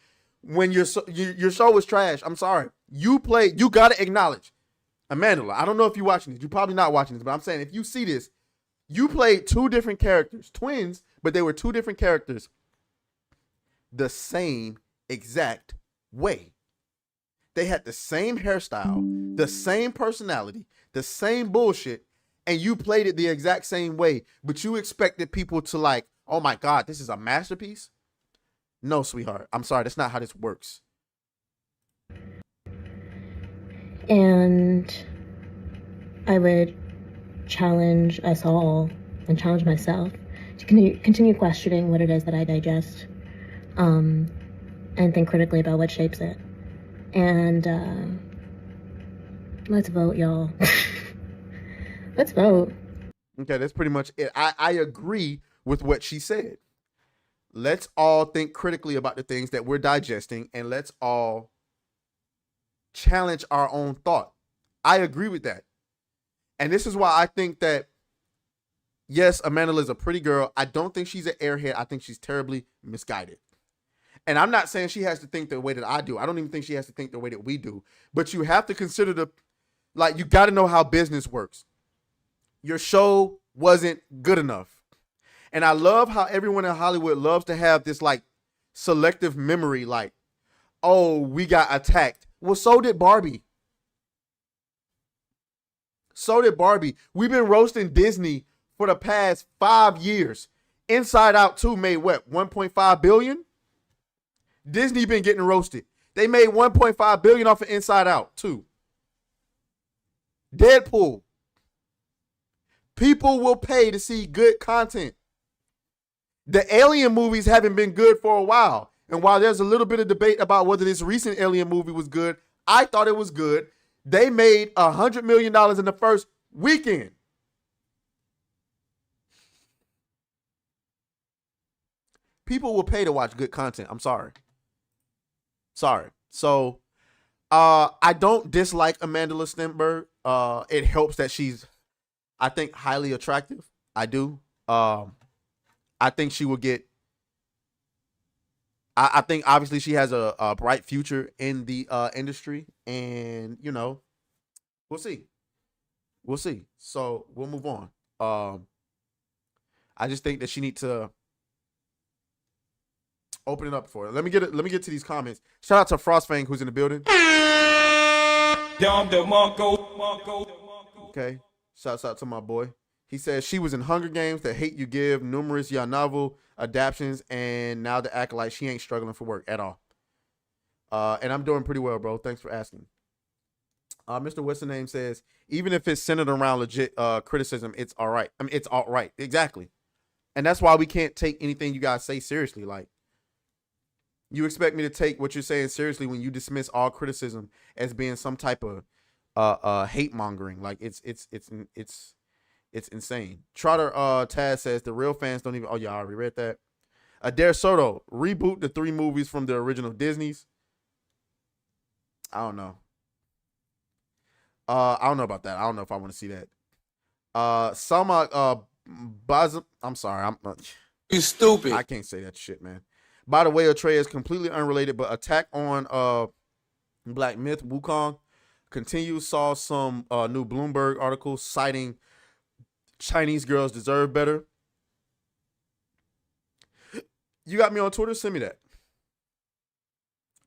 when your show is trash. I'm sorry. You got to acknowledge. Amandla, I don't know if you're watching this. You're probably not watching this, but I'm saying if you see this, you played two different characters, twins, but they were two different characters the same exact way. They had the same hairstyle, the same personality, the same bullshit, and you played it the exact same way, but you expected people to like, oh my God, this is a masterpiece? No, sweetheart. I'm sorry. That's not how this works. And I would challenge us all and challenge myself to continue questioning what it is that I digest, and think critically about what shapes it. And let's vote, y'all. Let's vote. Okay, that's pretty much it. I agree with what she said. Let's all think critically about the things that we're digesting, and let's all challenge our own thought. I agree with that. And this is why I think that, yes, Amandla is a pretty girl. I don't think she's an airhead. I think she's terribly misguided. And I'm not saying she has to think the way that I do. I don't even think she has to think the way that we do. But you have to consider you got to know how business works. Your show wasn't good enough. And I love how everyone in Hollywood loves to have this like selective memory, like, oh, we got attacked. Well, so did Barbie. So did Barbie. We've been roasting Disney for the past 5 years. Inside Out 2 made what, 1.5 billion? Disney been getting roasted. They made 1.5 billion off of Inside Out 2. Deadpool. People will pay to see good content. The Alien movies haven't been good for a while. And while there's a little bit of debate about whether this recent Alien movie was good, I thought it was good. They made $100 million in the first weekend. People will pay to watch good content. I'm sorry. So, I don't dislike Amandla Stenberg. It helps that she's, I think, highly attractive. I do. I think she will get. I think obviously she has a bright future in the industry, and we'll see. So we'll move on. I just think that she needs to open it up for her. Let me get to these comments. Shout out to Frostfang who's in the building. Okay. Shouts out to my boy. He says she was in Hunger Games, The Hate You Give, numerous young novel adaptions, and now to act like she ain't struggling for work at all. And I'm doing pretty well, bro. Thanks for asking. Mr. What's the name says, even if it's centered around legit criticism, it's all right. I mean, it's all right. Exactly. And that's why we can't take anything you guys say seriously. Like, you expect me to take what you're saying seriously when you dismiss all criticism as being some type of hate mongering. Like, it's insane. Trotter Taz says the real fans don't even. Oh yeah, I already read that. Adair Soto, reboot the 3 movies from the original Disney's. I don't know. I don't know about that. I don't know if I want to see that. I'm sorry. You stupid. I can't say that shit, man. By the way, aTraes is completely unrelated, but attack on Black Myth Wukong continues. Saw some new Bloomberg articles citing Chinese girls deserve better. You got me on Twitter? Send me that.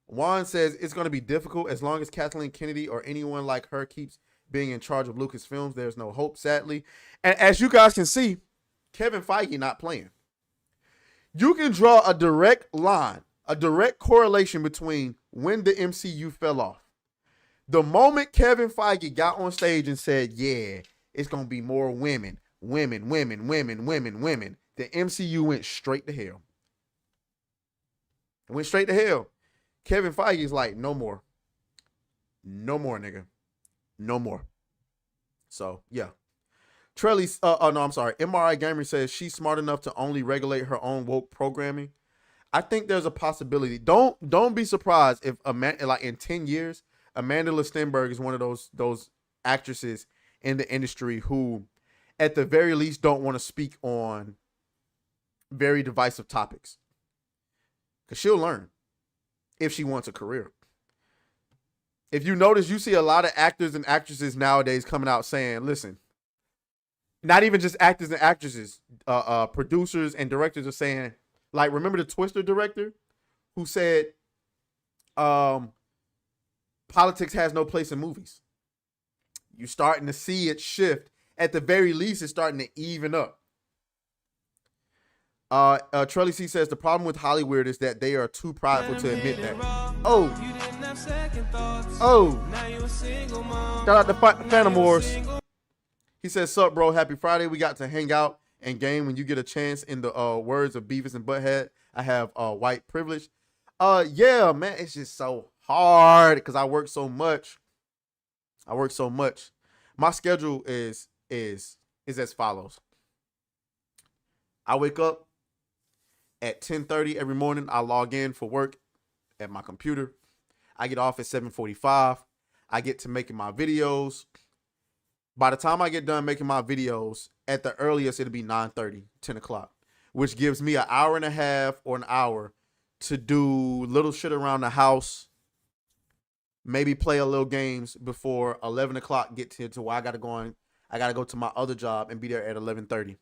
Juan says it's going to be difficult as long as Kathleen Kennedy or anyone like her keeps being in charge of Lucasfilms. There's no hope, sadly. And as you guys can see, Kevin Feige not playing. You can draw a direct line, a direct correlation between when the MCU fell off. The moment Kevin Feige got on stage and said, yeah, it's going to be more women, the MCU went straight to hell. It went straight to hell. Kevin Feige is like, no more. No more, nigga. No more. So, yeah. Trelly, MRI Gamer says she's smart enough to only regulate her own woke programming. I think there's a possibility. Don't be surprised if in 10 years, Amandla Stenberg is one of those actresses in the industry who, at the very least, don't want to speak on very divisive topics. Because she'll learn if she wants a career. If you notice, you see a lot of actors and actresses nowadays coming out saying, listen, not even just actors and actresses, producers and directors are saying, like, remember the Twister director who said, politics has no place in movies. You're starting to see it shift. At the very least, it's starting to even up. Trelly C says the problem with Hollywood is that they are too prideful to admit that. Shout out to Phantom Wars. He says, sup, bro? Happy Friday. We got to hang out and game when you get a chance. In the words of Beavis and Butthead, I have white privilege. Yeah, man, it's just so hard because I work so much. My schedule is as follows. I wake up at 10:30 every morning. I log in for work at my computer. I get off at 7:45. I get to making my videos. By the time I get done making my videos, at the earliest, it'll be 9:30, 10 o'clock, which gives me an hour and a half or an hour to do little shit around the house, maybe play a little games before 11 o'clock get to where I got to go to my other job and be there at 11:30.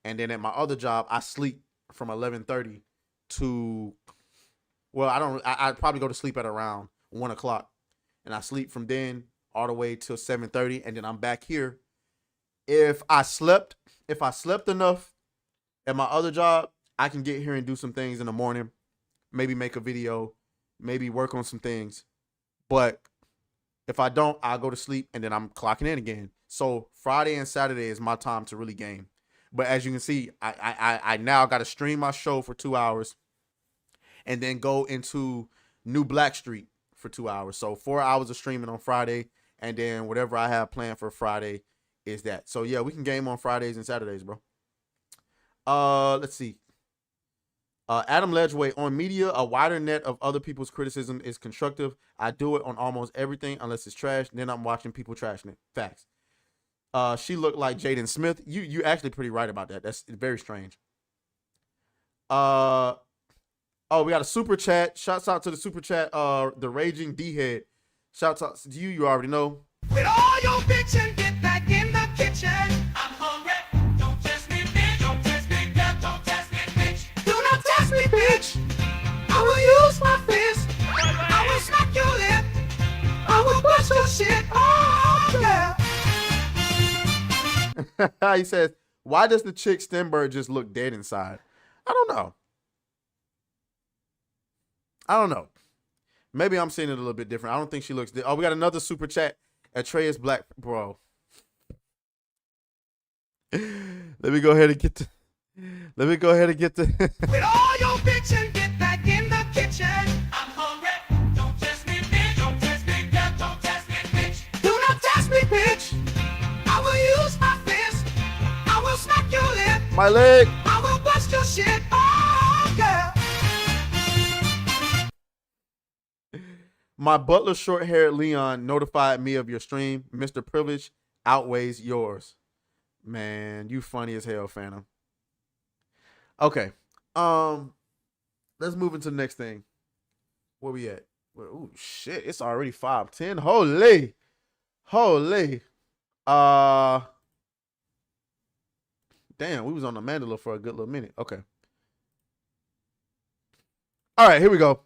And then at my other job, I sleep from 11:30 to, I probably go to sleep at around 1 o'clock. And I sleep from then all the way till 7:30. And then I'm back here. If I slept enough at my other job, I can get here and do some things in the morning. Maybe make a video, maybe work on some things. But if I don't, I'll go to sleep and then I'm clocking in again. So Friday and Saturday is my time to really game. But as you can see, I now got to stream my show for 2 hours and then go into New Blackstreet for 2 hours. So 4 hours of streaming on Friday, and then whatever I have planned for Friday is that. So yeah, we can game on Fridays and Saturdays, bro. Let's see. Adam Ledgeway, on media, a wider net of other people's criticism is constructive. I do it on almost everything unless it's trash. Then I'm watching people trashing it. Facts. She looked like Jaden Smith. You actually pretty right about that. That's very strange. We got a super chat. Shouts out to the super chat. The Raging D-Head. Shouts out to you. You already know. With all your bitchin', get back in the kitchen. I'm hungry. Don't test me, bitch. Don't test me, girl. Don't test me, bitch. Do not test me, bitch. I will use my fist. I will smack your lip. I will bust your shit. Oh, yeah. He says, why does the chick Stenberg just look dead inside? I don't know. Maybe I'm seeing it a little bit different. I don't think she looks dead. Oh, we got another super chat. aTraes Black, bro. Let me go ahead and get the. With all your bitchin', get back in the kitchen. I'm hungry. Don't test me, bitch. Don't test me, girl. Don't test me, bitch. Do not test me, bitch. I will use my fist. I will smack your lip. My leg. I will bust your shit. Oh, yeah. My butler short-haired Leon notified me of your stream. Mr. Privilege outweighs yours. Man, you funny as hell, Phantom. Okay. Let's move into the next thing. Where we at? Oh shit, it's already 5:10. Holy. Damn, we was on Amandla for a good little minute. Okay. All right, here we go.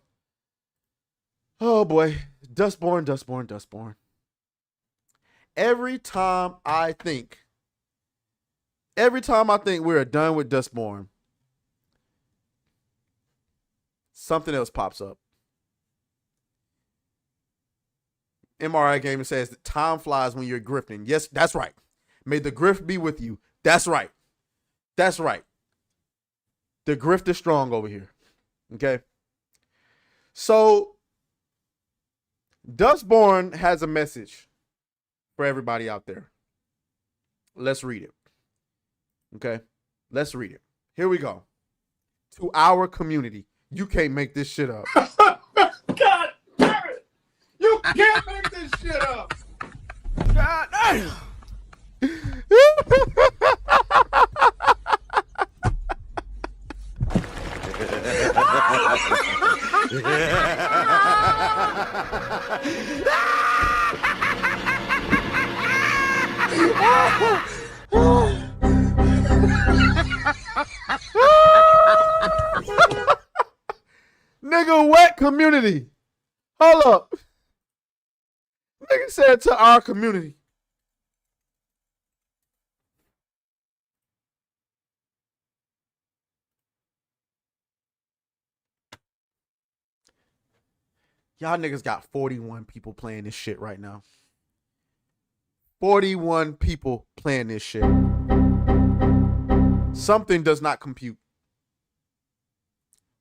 Oh boy. Dustborn. Every time I think we're done with Dustborn, something else pops up. MRI Gamer says that time flies when you're grifting. Yes, that's right. May the grift be with you. That's right. The grift is strong over here. Okay. So, Dustborn has a message for everybody out there. Let's read it. Okay. Let's read it. Here we go. To our community. You can't make this shit up. God damn it! You can't make this shit up! God damn! Nigga, wet community. Hold up. Nigga said to our community. Y'all niggas got 41 people playing this shit right now. 41 people playing this shit. Something does not compute.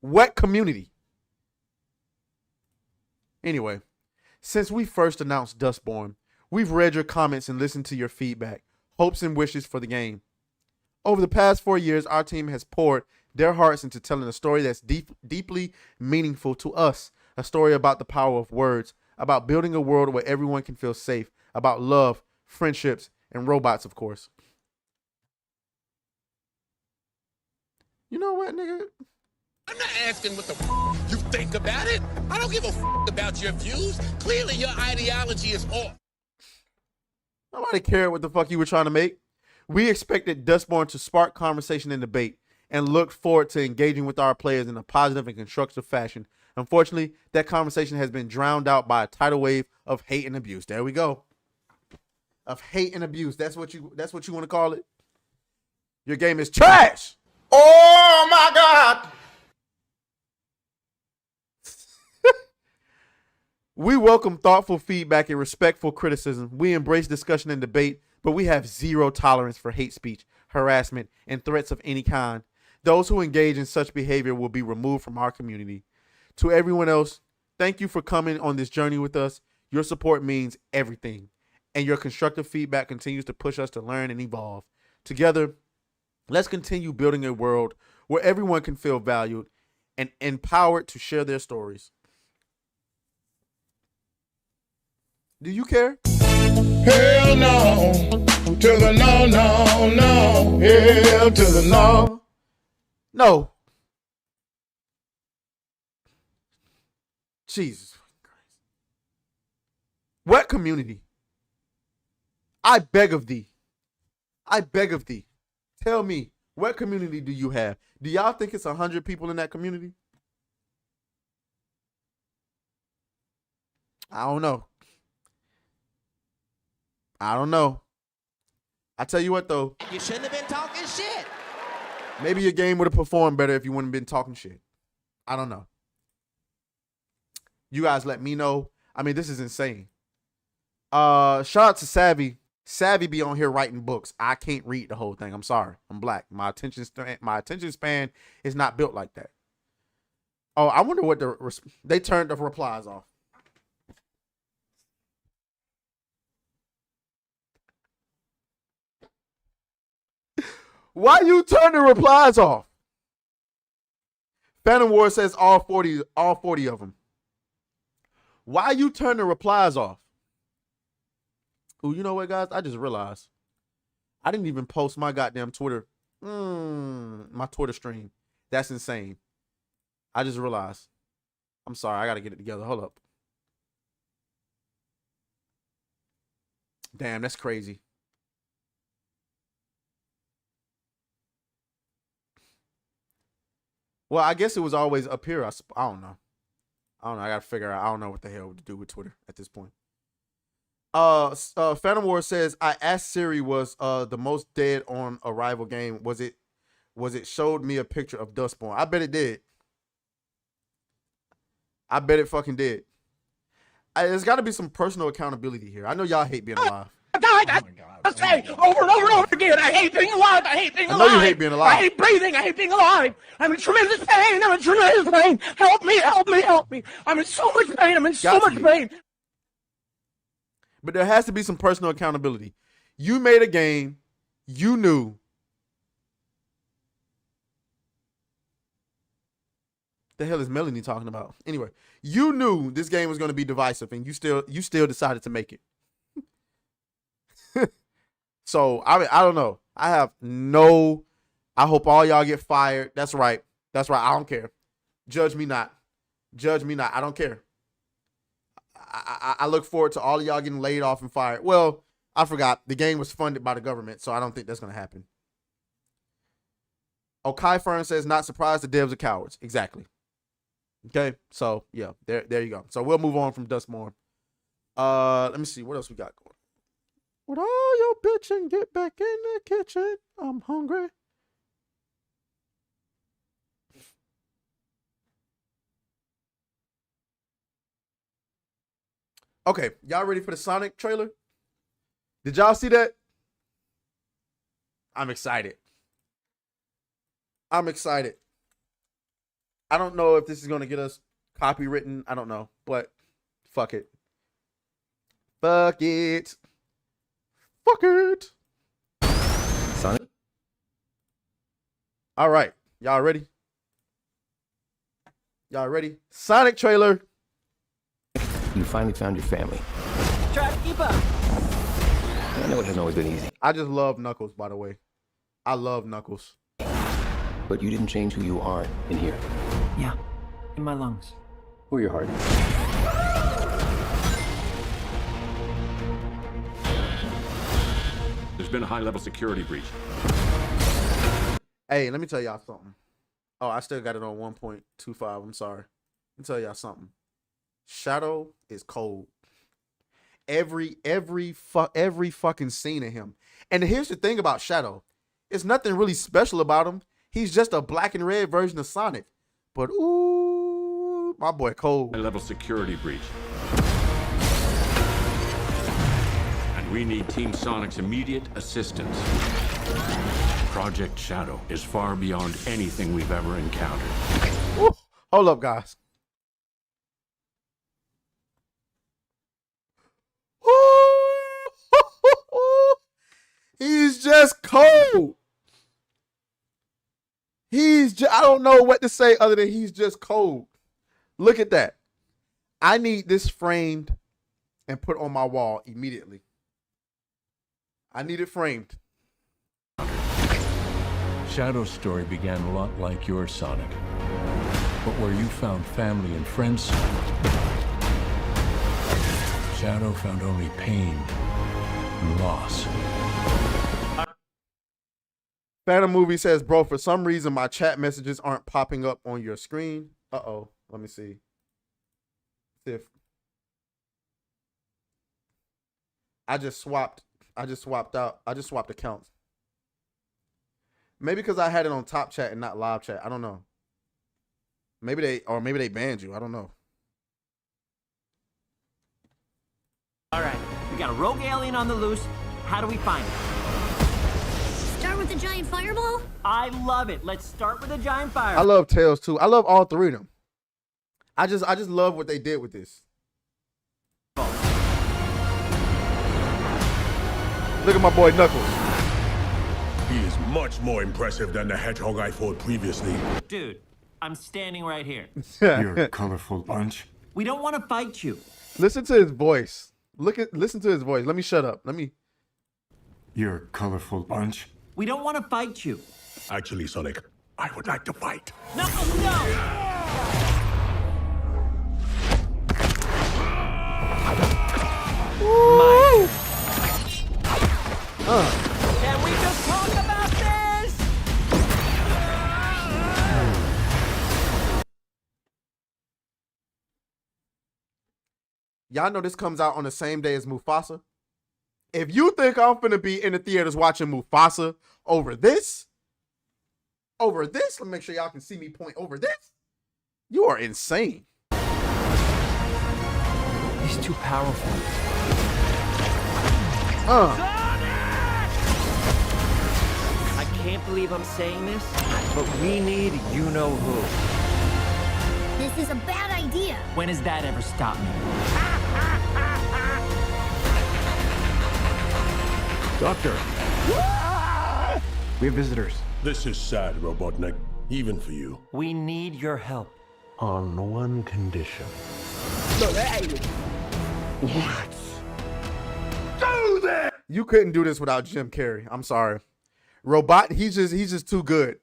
Wet community. Anyway, since we first announced Dustborn, we've read your comments and listened to your feedback, hopes and wishes for the game. Over the past 4 years, our team has poured their hearts into telling a story that's deeply meaningful to us. A story about the power of words, about building a world where everyone can feel safe, about love, friendships, and robots, of course. You know what, nigga? I'm not asking what the you think about it. I don't give a about your views. Clearly, your ideology is off. Nobody cared what the fuck you were trying to make. We expected Dustborn to spark conversation and debate and look forward to engaging with our players in a positive and constructive fashion. Unfortunately, that conversation has been drowned out by a tidal wave of hate and abuse. There we go. Of hate and abuse. That's what you want to call it? Your game is trash. Oh my God! We welcome thoughtful feedback and respectful criticism. We embrace discussion and debate, but we have zero tolerance for hate speech, harassment, and threats of any kind. Those who engage in such behavior will be removed from our community. To everyone else, thank you for coming on this journey with us. Your support means everything, and your constructive feedback continues to push us to learn and evolve. Together, let's continue building a world where everyone can feel valued and empowered to share their stories. Do you care? Hell no! To the no, no, no! Hell to the no! No. Jesus Christ. What community? I beg of thee. Tell me, what community do you have? Do y'all think it's 100 people in that community? I don't know. I tell you what, though. You shouldn't have been talking shit. Maybe your game would have performed better if you wouldn't have been talking shit. I don't know. You guys let me know. I mean, this is insane. Shout out to Savvy. Savvy be on here writing books. I can't read the whole thing. I'm sorry. I'm black. My attention span is not built like that. Oh, I wonder what they turned the replies off. Why you turn the replies off? Phantom War says all 40 of them. Why you turn the replies off? Oh, you know what, guys? I just realized I didn't even post my goddamn Twitter. My Twitter stream. That's insane. I just realized. I'm sorry. I got to get it together. Hold up. Damn, that's crazy. Well, I guess it was always up here. I don't know. I got to figure out. I don't know what the hell to do with Twitter at this point. Phantom War says, I asked Siri was the most dead on arrival game. Was it showed me a picture of Dustborn? I bet it did. I bet it fucking did. There's got to be some personal accountability here. I know y'all hate being alive. I say over and over and over again, I hate being alive. I hate being alive. I know you hate being alive. I hate breathing. I hate being alive. I'm in tremendous pain. I'm in tremendous pain. Help me, help me, help me. I'm in so much pain. I'm in so much pain. But there has to be some personal accountability. You made a game. You knew. The hell is Melanie talking about? Anyway, you knew this game was going to be divisive, and you still decided to make it. So I don't know. I hope all y'all get fired. That's right. I don't care. Judge me not. I don't care. I look forward to all of y'all getting laid off and fired. Well, I forgot. The game was funded by the government, so I don't think that's going to happen. Kai Fern says, not surprised the devs are cowards. Exactly. Okay, so yeah, there you go. So we'll move on from Dustborn. Let me see what else we got going. With all your bitching, get back in the kitchen. I'm hungry. Okay, y'all ready for the Sonic trailer? Did y'all see that? I'm excited. I don't know if this is going to get us copywritten. I don't know, but fuck it. Fuck it. Sonic? All right. Y'all ready? Sonic trailer. You finally found your family. Try to keep up. I know it hasn't always been easy. I just love Knuckles, by the way. I love Knuckles. But you didn't change who you are in here. Yeah, in my lungs. Or your heart. There's been a high-level security breach. Hey, let me tell y'all something. Oh, I still got it on 1.25. I'm sorry. Let me tell y'all something. Shadow is cold. Every fucking scene of him. And here's the thing about Shadow. It's nothing really special about him. He's just a black and red version of Sonic. But ooh, my boy cold. High-level security breach. And we need Team Sonic's immediate assistance. Project Shadow is far beyond anything we've ever encountered. Ooh, hold up, guys. He's just cold. I don't know what to say other than he's just cold. Look at that. I need this framed and put on my wall immediately. I need it framed. Shadow's story began a lot like your Sonic. But where you found family and friends, Shadow found only pain and loss. Phantom Movie says, bro, for some reason my chat messages aren't popping up on your screen. Uh-oh. Let me see. If I just swapped accounts. Maybe because I had it on top chat and not live chat. I don't know. Maybe they banned you. I don't know. All right, we got a rogue alien on the loose. How do we find it? Start with the giant fireball? I love it. Let's start with a giant fire. I love Tails too. I love all three of them. I just love what they did with this. Look at my boy Knuckles. He is much more impressive than the hedgehog I fought previously. Dude, I'm standing right here. You're a colorful bunch. We don't want to fight you. Listen to his voice. Listen to his voice. Let me shut up. You're a colorful bunch. We don't want to fight you. Actually, Sonic, I would like to fight. No, no! Can we just talk about this? Y'all know this comes out on the same day as Mufasa. If you think I'm finna be in the theaters watching Mufasa over this, let me make sure y'all can see me point over this. You are insane. He's too powerful. I can't believe I'm saying this, but we need you-know-who. This is a bad idea. When has that ever stopped me? Doctor, We have visitors. this is sad, Robotnik. Even for you. We need your help. On one condition. You couldn't do this without Jim Carrey. I'm sorry. He's just too good.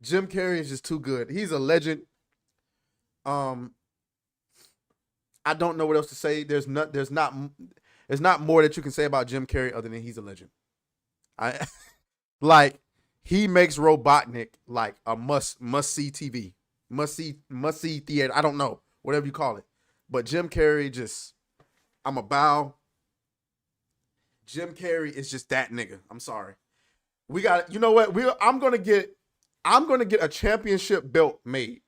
Jim Carrey is just too good. He's a legend. I don't know what else to say. There's not more that you can say about Jim Carrey other than he's a legend. Like he makes Robotnik like a must see TV, must see theater. I don't know, whatever you call it. But Jim Carrey I'm a bow. Jim Carrey is just that nigga. I'm sorry. We got, you know what? I'm gonna get a championship belt made,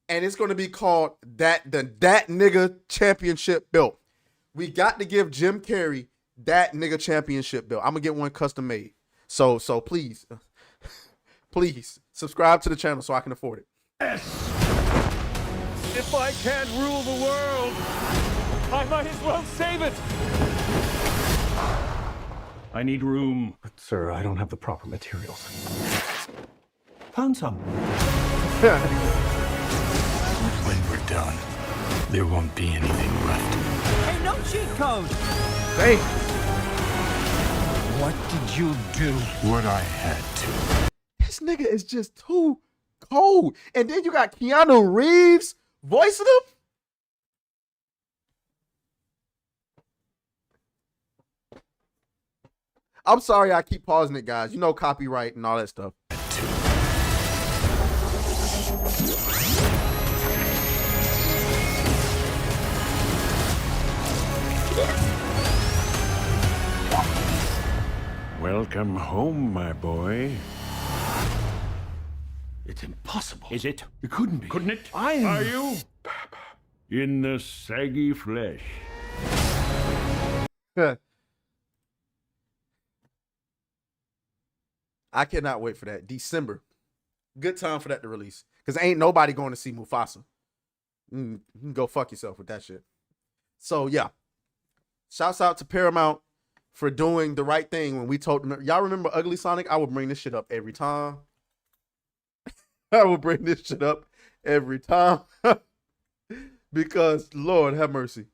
and it's gonna be called that nigga championship belt. We got to give Jim Carrey that nigga championship belt. I'm gonna get one custom made. So please, please subscribe to the channel so I can afford it. Yes! If I can't rule the world, I might as well save it! I need room. But, sir, I don't have the proper materials. Found some. When we're done, there won't be anything left. Hey, no cheat code! Hey, What did you do? What I had to. this nigga is just too cold. And then you got Keanu Reeves voicing him. I'm sorry I keep pausing it, guys. You know, copyright and all that stuff. Welcome home, my boy. It's impossible. Is it? It couldn't be. Couldn't it? Are you? In the saggy flesh. I cannot wait for that. December. Good time for that to release. Because ain't nobody going to see Mufasa. You can go fuck yourself with that shit. So, yeah. Shouts out to Paramount for doing the right thing when we told them. Y'all remember Ugly Sonic? I would bring this shit up every time. I would bring this shit up every time. Because, Lord have mercy.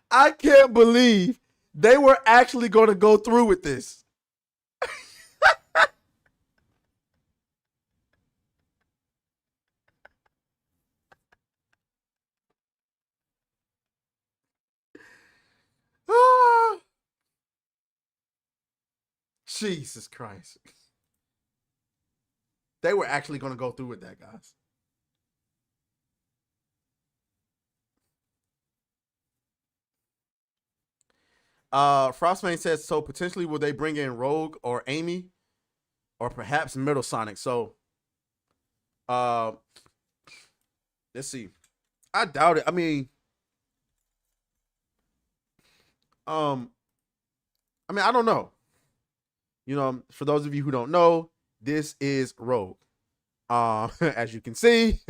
I can't believe they were actually going to go through with this. Jesus Christ. They were actually going to go through with that, guys. Frostmane says, so potentially will they bring in Rogue or Amy or perhaps Middle Sonic? So let's see. I doubt it. I mean, I don't know. You know, for those of you who don't know, this is Rogue. As you can see.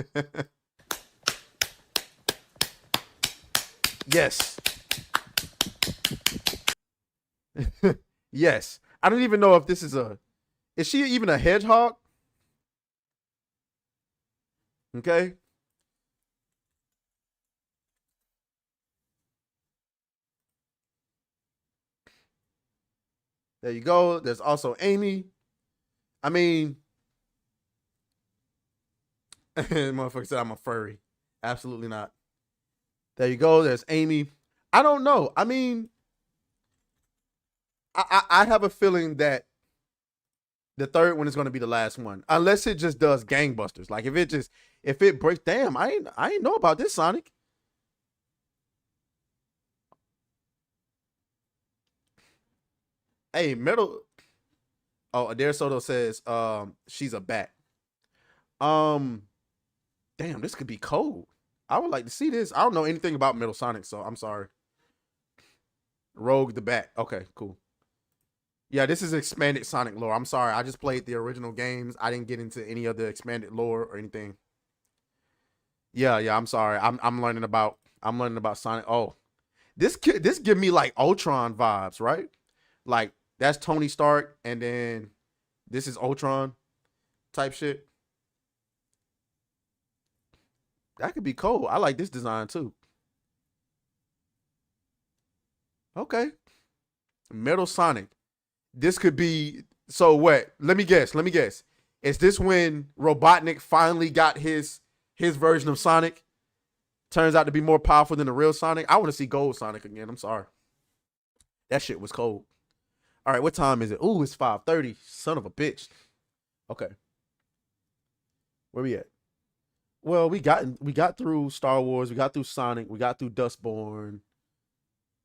Yes. Yes. I don't even know if this is a Is she even a hedgehog? Okay. There you go. There's also Amy. I mean, motherfucker said I'm a furry. Absolutely not. There you go. There's Amy. I don't know. I mean, I have a feeling that the third one is going to be the last one, unless it just does gangbusters. Like if it breaks. Damn, I ain't know about this, Sonic. Hey, Metal. Oh, Adair Soto says she's a bat. Damn, this could be cold. I would like to see this. I don't know anything about Metal Sonic, so I'm sorry. Rogue the Bat. Okay, cool. Yeah, this is expanded Sonic lore. I'm sorry. I just played the original games. I didn't get into any other expanded lore or anything. Yeah, I'm sorry. I'm learning about Sonic. Oh. This give me like Ultron vibes, right? Like that's Tony Stark and then this is Ultron type shit. That could be cool. I like this design too. Okay. Metal Sonic. This could be, so what? Let me guess. Is this when Robotnik finally got his version of Sonic? Turns out to be more powerful than the real Sonic. I want to see Gold Sonic again. I'm sorry. That shit was cold. All right, what time is it? Ooh, it's 5:30. Son of a bitch. Okay. Where we at? Well, we got through Star Wars. We got through Sonic. We got through Dustborn.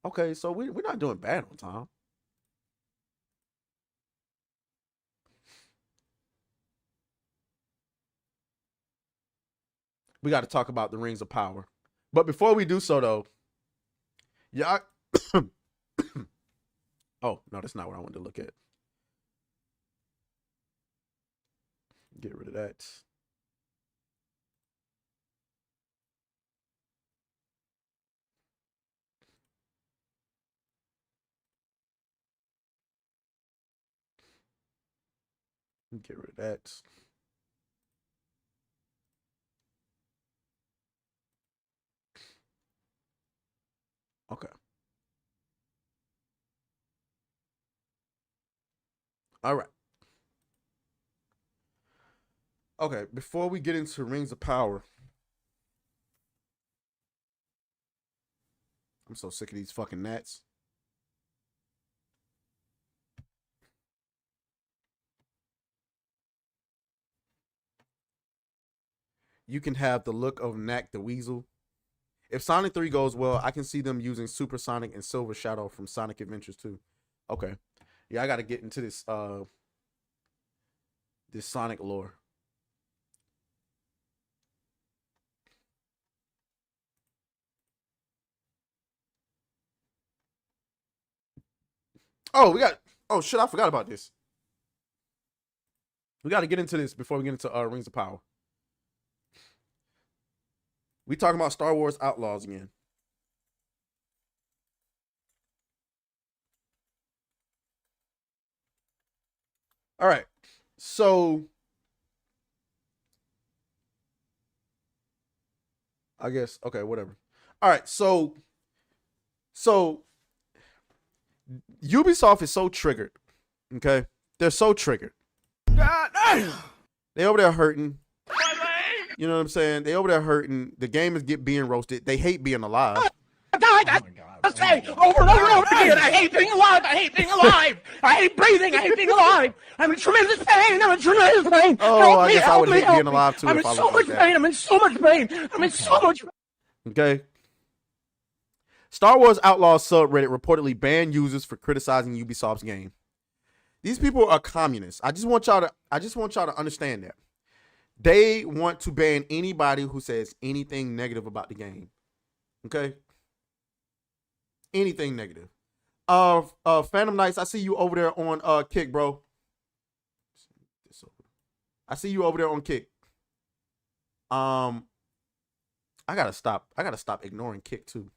Okay, so we're not doing bad on time. We got to talk about the Rings of Power. But before we do so, though, yeah. Oh, no, that's not what I wanted to look at. Get rid of that. Get rid of that. Okay. All right. Okay, before we get into Rings of Power, I'm so sick of these fucking gnats. You can have the look of Knack the Weasel. If Sonic 3 goes well, I can see them using Super Sonic and Silver Shadow from Sonic Adventures 2. Okay. Yeah, I got to get into this this Sonic lore. Oh shit, I forgot about this. We got to get into this before we get into Rings of Power. We talking about Star Wars Outlaws again. All right. So I guess, okay, whatever. All right. So Ubisoft is so triggered. Okay. They're so triggered. They over there hurting. You know what I'm saying? They over there hurting. The game is being roasted. They hate being alive. I say over and over and over again, I hate being alive, I hate being alive, I hate breathing, I hate being alive. I'm in tremendous pain, I'm in tremendous pain. Oh, I guess I would hate being alive too. I'm in so much pain, I'm in so much pain, I'm in so much pain. Okay. Star Wars Outlaws subreddit reportedly banned users for criticizing Ubisoft's game. These people are communists. I just want y'all to understand that. They want to ban anybody who says anything negative about the game. Okay? Anything negative. Phantom Knights, I see you over there on Kick, bro. I see you over there on Kick. I gotta stop ignoring Kick too.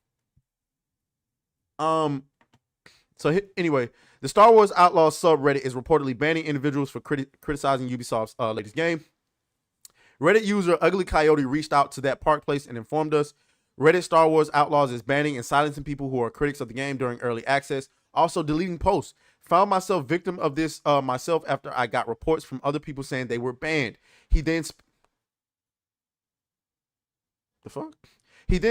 So anyway, the Star Wars Outlaws subreddit is reportedly banning individuals for criticizing Ubisoft's latest game. Reddit user Ugly Coyote reached out to that Park Place and informed us Reddit Star Wars Outlaws is banning and silencing people who are critics of the game during early access, also deleting posts. Found myself victim of this myself after I got reports from other people saying they were banned. He then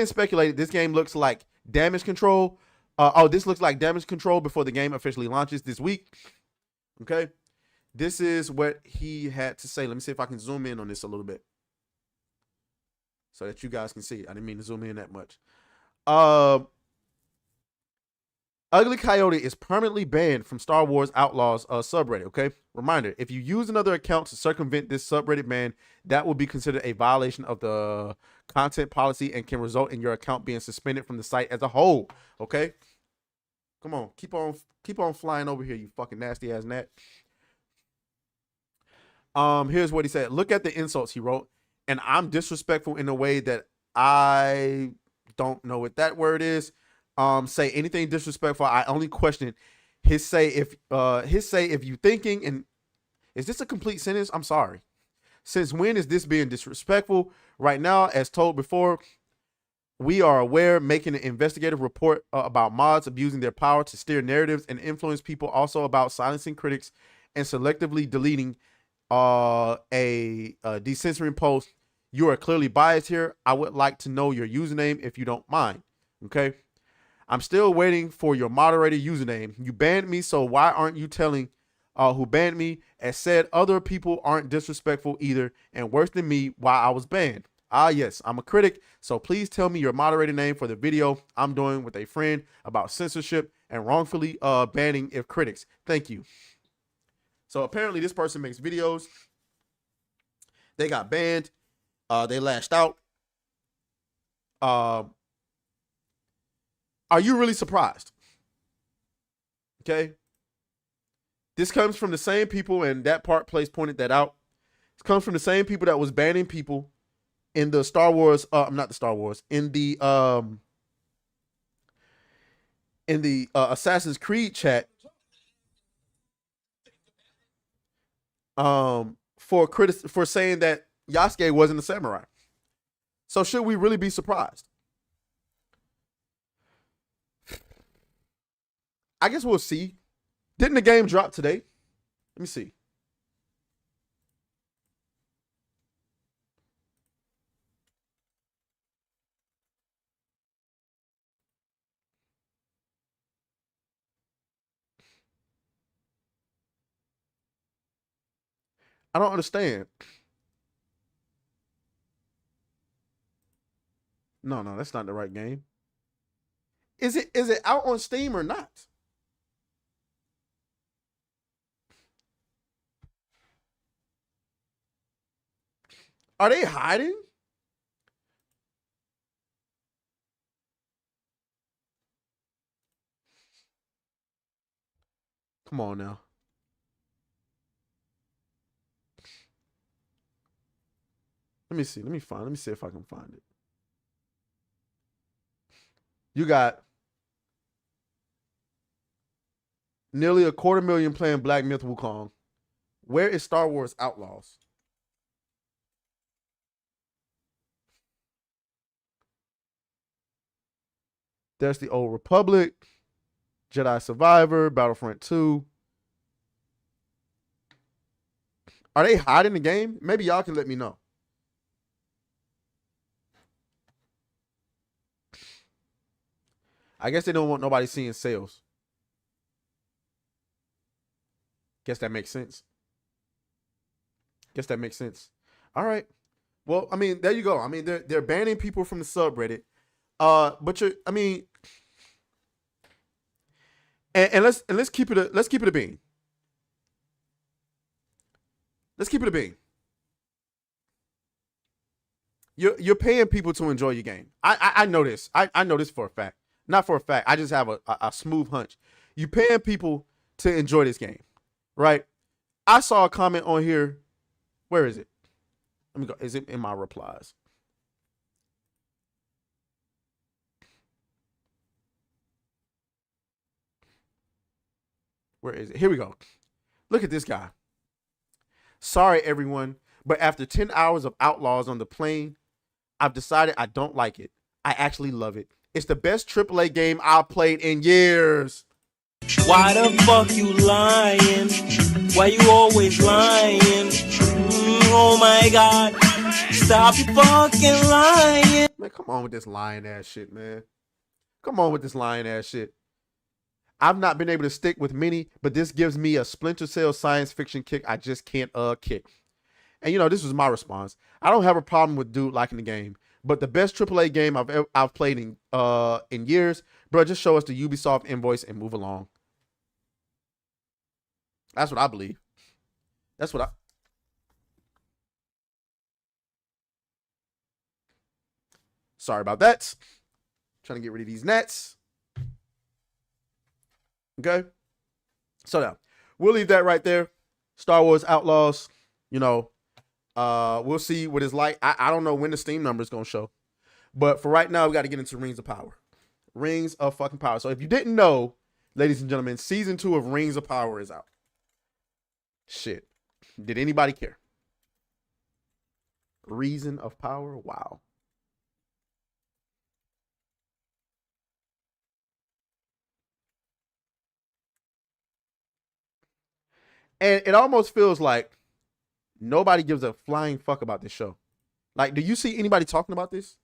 speculated this game looks like damage control. This looks like damage control before the game officially launches this week. Okay. This is what he had to say. Let me see if I can zoom in on this a little bit so that you guys can see. I didn't mean to zoom in that much. Ugly Coyote is permanently banned from Star Wars Outlaws subreddit, okay? Reminder, if you use another account to circumvent this subreddit ban, that will be considered a violation of the content policy and can result in your account being suspended from the site as a whole, okay? Come on, keep on flying over here, you fucking nasty ass gnat. Here's what he said. Look at the insults he wrote, and I'm disrespectful in a way that I don't know what that word is. Say anything disrespectful. I only question his say if you thinking, and is this a complete sentence? I'm sorry. Since when is this being disrespectful? Right now, as told before, we are aware, making an investigative report about mods abusing their power to steer narratives and influence people, also about silencing critics and selectively deleting a decensoring post. You are clearly biased here. I would like to know your username if you don't mind. Okay. I'm still waiting for your moderator username. You banned me, so why aren't you telling who banned me? As said, other people aren't disrespectful either, and worse than me, why I was banned. Ah, yes, I'm a critic, so please tell me your moderator name for the video I'm doing with a friend about censorship and wrongfully banning if critics. Thank you. So apparently this person makes videos. They got banned. They lashed out. Are you really surprised? Okay. This comes from the same people, and that Park Place pointed that out. It comes from the same people that was banning people in the Star Wars, not the Star Wars, in the Assassin's Creed chat. For saying that Yasuke wasn't a samurai. So should we really be surprised? I guess we'll see. Didn't the game drop today? Let me see. I don't understand. No, that's not the right game. Is it out on Steam or not? Are they hiding? Come on now. Let me see. Let me see if I can find it. You got nearly 250,000 playing Black Myth Wukong. Where is Star Wars Outlaws? There's the Old Republic, Jedi Survivor, Battlefront 2. Are they hiding the game? Maybe y'all can let me know. I guess they don't want nobody seeing sales. Guess that makes sense. All right. Well, I mean, there you go. I mean, they're banning people from the subreddit. But let's keep it a bean. Let's keep it a bean. You're paying people to enjoy your game. I know this. I know this for a fact. Not for a fact. I just have a smooth hunch. You paying people to enjoy this game, right? I saw a comment on here. Where is it? Let me go. Is it in my replies? Where is it? Here we go. Look at this guy. Sorry, everyone, but after 10 hours of Outlaws on the plane, I've decided I don't like it. I actually love it. It's the best AAA game I've played in years. Why the fuck you lying? Why you always lying? Oh my God. Stop fucking lying. Man, come on with this lying ass shit, man. Come on with this lying ass shit. I've not been able to stick with many, but this gives me a Splinter Cell science fiction kick I just can't kick. And you know, this was my response. I don't have a problem with dude liking the game, but the best AAA game I've played in years, bro. Just show us the Ubisoft invoice and move along. That's what I believe. That's what I. Sorry about that. Trying to get rid of these gnats. Okay. So now we'll leave that right there. Star Wars Outlaws. You know, we'll see what it's like. I don't know when the Steam number is gonna show, but for right now, we got to get into Rings of Power. Rings of fucking Power. So if you didn't know, ladies and gentlemen, season 2 of Rings of Power is out. Shit. Did anybody care? Reason of Power? Wow. And it almost feels like nobody gives a flying fuck about this show. Like, do you see anybody talking about this?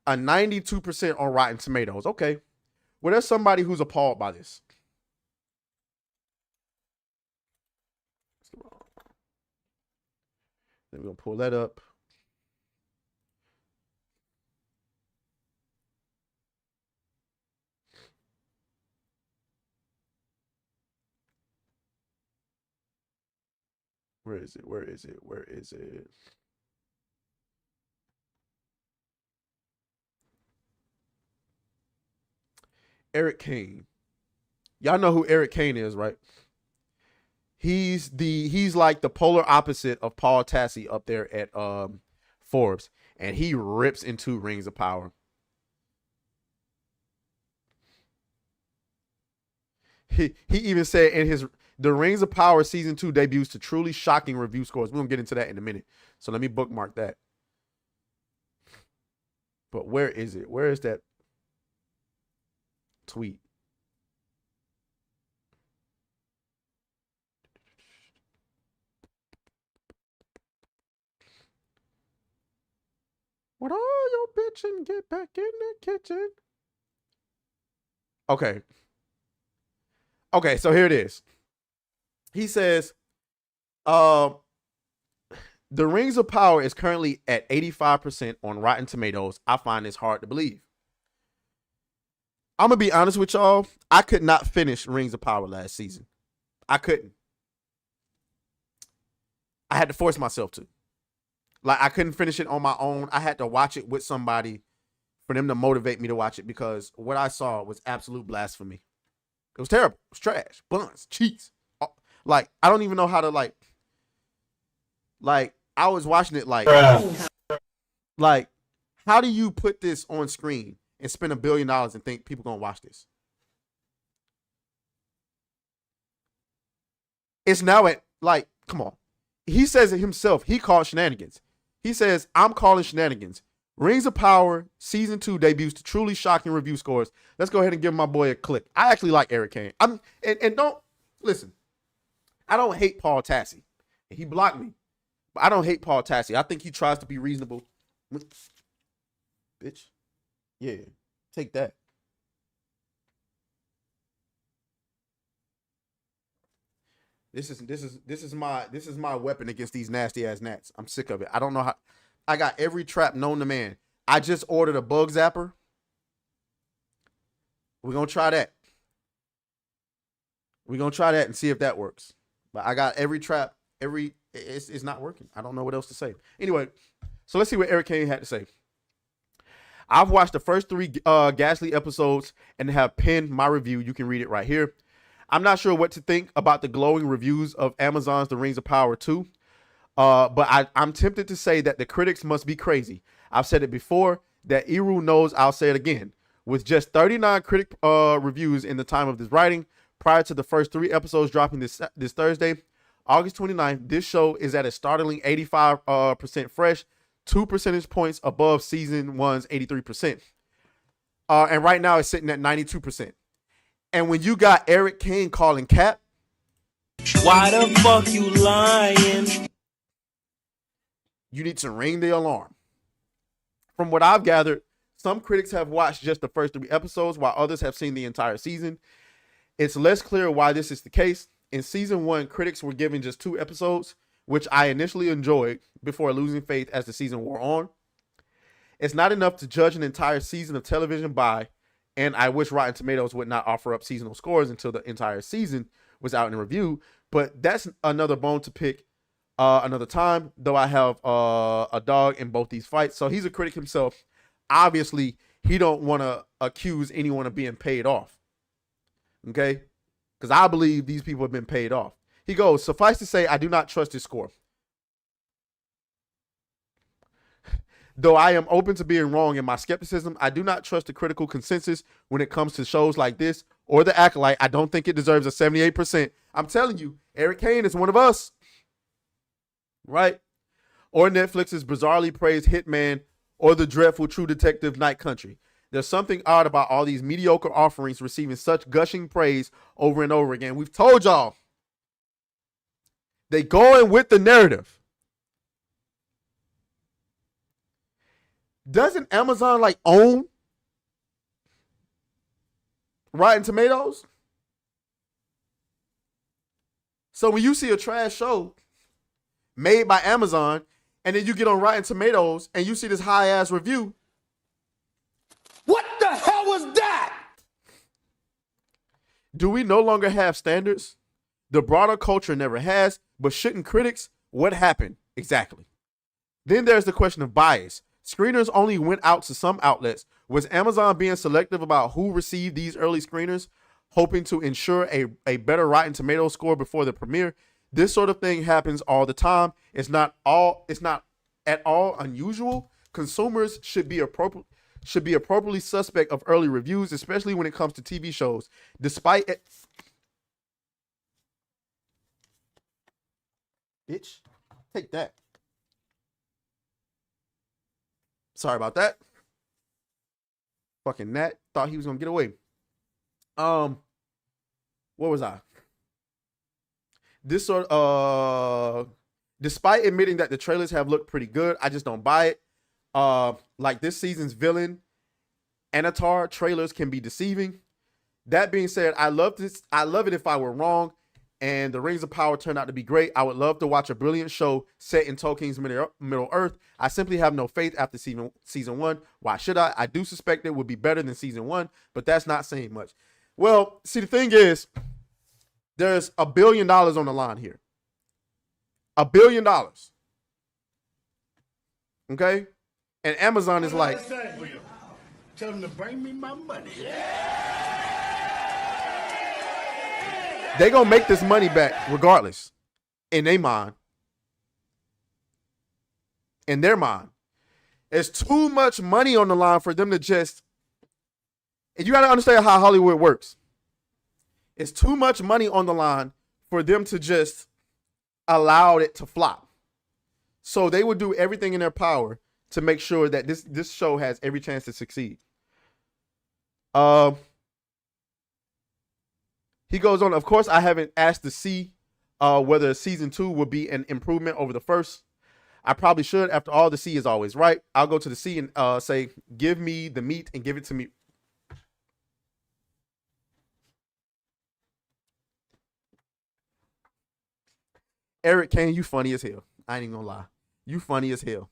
A 92% on Rotten Tomatoes. Okay. Well, there's somebody who's appalled by this. Then we're going to pull that up. Where is it? Where is it? Where is it? Eric Kane. Y'all know who Eric Kane is, right? He's like the polar opposite of Paul Tassi up there at Forbes, and he rips into Rings of Power. He even said in the Rings of Power season 2 debuts to truly shocking review scores. We're gonna get into that in a minute, so let me bookmark that. But where is it? Where is that tweet? What all your bitching? Get back in the kitchen. Okay. Okay, so here it is. He says, the Rings of Power is currently at 85% on Rotten Tomatoes. I find this hard to believe. I'm going to be honest with y'all. I could not finish Rings of Power last season. I couldn't. I had to force myself to. Like, I couldn't finish it on my own. I had to watch it with somebody for them to motivate me to watch it, because what I saw was absolute blasphemy. It was terrible. It was trash. Buns, cheese. Like, I don't even know how to, like, I was watching it like, how do you put this on screen and spend $1 billion and think people gonna watch this? It's now at, like, come on. He says it himself. He called shenanigans. He says, I'm calling shenanigans. Rings of Power season 2 debuts to truly shocking review scores. Let's go ahead and give my boy a click. I actually like Eric Kane. And don't listen. I don't hate Paul Tassi. He blocked me, but I don't hate Paul Tassi. I think he tries to be reasonable. Bitch, yeah, take that. This is my weapon against these nasty ass gnats. I'm sick of it. I don't know how. I got every trap known to man. I just ordered a bug zapper. We're gonna try that. We're gonna try that and see if that works. But I got every trap. It's not working. I don't know what else to say. Anyway, so let's see what Eric Kane had to say. I've watched the first 3 Ghastly episodes and have pinned my review. You can read it right here. I'm not sure what to think about the glowing reviews of Amazon's The Rings of Power 2. But I'm tempted to say that the critics must be crazy. I've said it before, that Eru knows I'll say it again. with just 39 critic reviews in the time of this writing, prior to the first 3 episodes dropping this Thursday, August 29th. This show is at a startling 85% fresh, 2 percentage points above season 1's 83%. And right now it's sitting at 92%. And when you got Eric Kane calling Cap, why the fuck you lying? You need to ring the alarm. From what I've gathered, some critics have watched just the first 3 episodes, while others have seen the entire season. It's less clear why this is the case. In season 1, critics were given just 2 episodes, which I initially enjoyed before losing faith as the season wore on. It's not enough to judge an entire season of television by, and I wish Rotten Tomatoes would not offer up seasonal scores until the entire season was out in review, but that's another bone to pick another time, though I have a dog in both these fights. So he's a critic himself. Obviously, he don't want to accuse anyone of being paid off. Okay? Because I believe these people have been paid off. He goes, suffice to say, I do not trust his score. Though I am open to being wrong in my skepticism, I do not trust the critical consensus when it comes to shows like this or The Acolyte. I don't think it deserves a 78%. I'm telling you, Eric Kane is one of us. Right? Or Netflix's bizarrely praised Hitman or the dreadful True Detective Night Country. There's something odd about all these mediocre offerings receiving such gushing praise over and over again. We've told y'all. They going with the narrative. Doesn't Amazon like own Rotten Tomatoes? So when you see a trash show made by Amazon and then you get on Rotten Tomatoes and you see this high ass review, What the hell was that? do we no longer have standards? The broader culture never has, but shouldn't critics? What happened exactly? Then there's the question of bias. Screeners only went out to some outlets. Was Amazon being selective about who received these early screeners, hoping to ensure a better Rotten Tomatoes score before the premiere? This sort of thing happens all the time. It's not at all unusual. Consumers should be appropriately suspect of early reviews, especially when it comes to TV shows. Despite it, bitch, take that. Sorry about that. Fucking Nat thought he was gonna get away. What was I? This sort of despite admitting that the trailers have looked pretty good, I just don't buy it. Like this season's villain, aTraes trailers can be deceiving. That being said, I love it if I were wrong and the Rings of Power turned out to be great. I would love to watch a brilliant show set in Tolkien's Middle Earth. I simply have no faith after season 1. Why should I? I do suspect it would be better than season 1, but that's not saying much. Well, see, the thing is, there's $1 billion on the line here. $1 billion. Okay? And Amazon is like, Tell them to bring me my money. they gonna make this money back regardless. In their mind. In their mind. It's too much money on the line for them to just... And you gotta understand how Hollywood works. It's too much money on the line for them to just allow it to flop. So they would do everything in their power to make sure that this show has every chance to succeed. He goes on, of course, I haven't asked to see whether season 2 will be an improvement over the first. I probably should. After all, the C is always right. I'll go to the C and say, give me the meat and give it to me. Eric Kane, you funny as hell. I ain't even gonna lie. You funny as hell.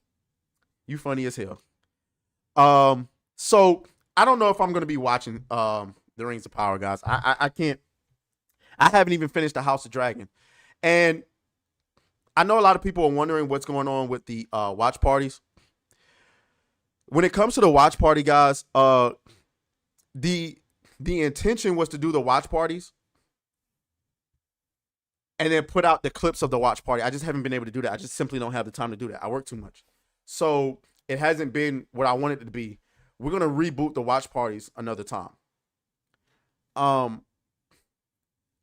You funny as hell. So I don't know if I'm gonna be watching The Rings of Power, guys. I can't. I haven't even finished The House of Dragon. And I know a lot of people are wondering what's going on with the watch parties. When it comes to the watch party, guys, the intention was to do the watch parties and then put out the clips of the watch party. I just haven't been able to do that. I just simply don't have the time to do that. I work too much. So it hasn't been what I wanted it to be. we're gonna reboot the watch parties another time. I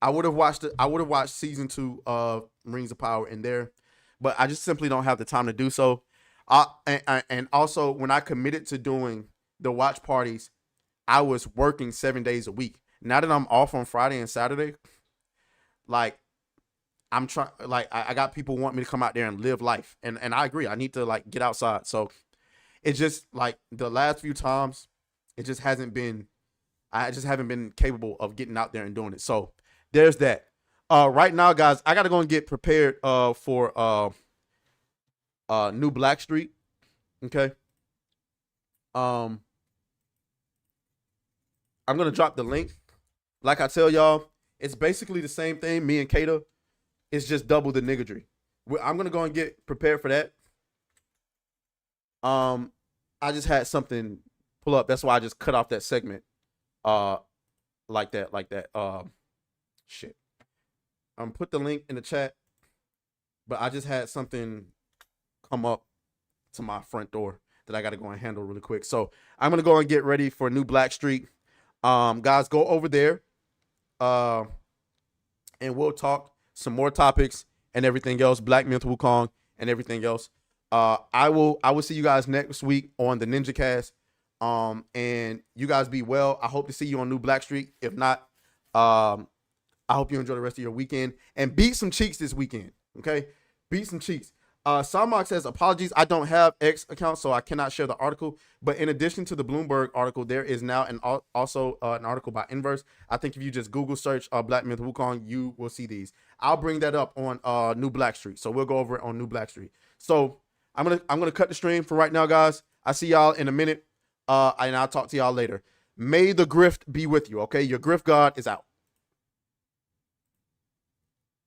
would have watched season 2 of Rings of Power in there, but I just simply don't have the time to do so. And also when I committed to doing the watch parties, I was working 7 days a week. Now that I'm off on Friday and Saturday, like I'm trying, like I got people want me to come out there and live life, and I agree. I need to like get outside. So it's just like the last few times, it just hasn't been. I just haven't been capable of getting out there and doing it. So there's that. Right now, guys, I gotta go and get prepared for New Blackstreet. Okay. I'm gonna drop the link. Like I tell y'all, it's basically the same thing. Me and Kata, it's just double the niggery. I'm gonna go and get prepared for that. I just had something pull up. That's why I just cut off that segment. Like that. Shit. Put the link in the chat. But I just had something come up to my front door that I got to go and handle really quick. So I'm gonna go and get ready for New Blackstreet. Guys, go over there. And we'll talk some more topics and everything else. Black Myth Wukong and everything else. I will see you guys next week on the NinjaCast. And you guys be well. I hope to see you on New Blackstreet. If not, I hope you enjoy the rest of your weekend and beat some cheeks this weekend. Okay, beat some cheeks. Salmox says, apologies, I don't have X account, so I cannot share the article. But in addition to the Bloomberg article, there is now also an article by Inverse. I think if you just Google search Black Myth Wukong, you will see these. I'll bring that up on New Blackstreet. So we'll go over it on New Blackstreet. So I'm gonna cut the stream for right now, guys. I see y'all in a minute. And I'll talk to y'all later. May the grift be with you. Okay, your grift god is out.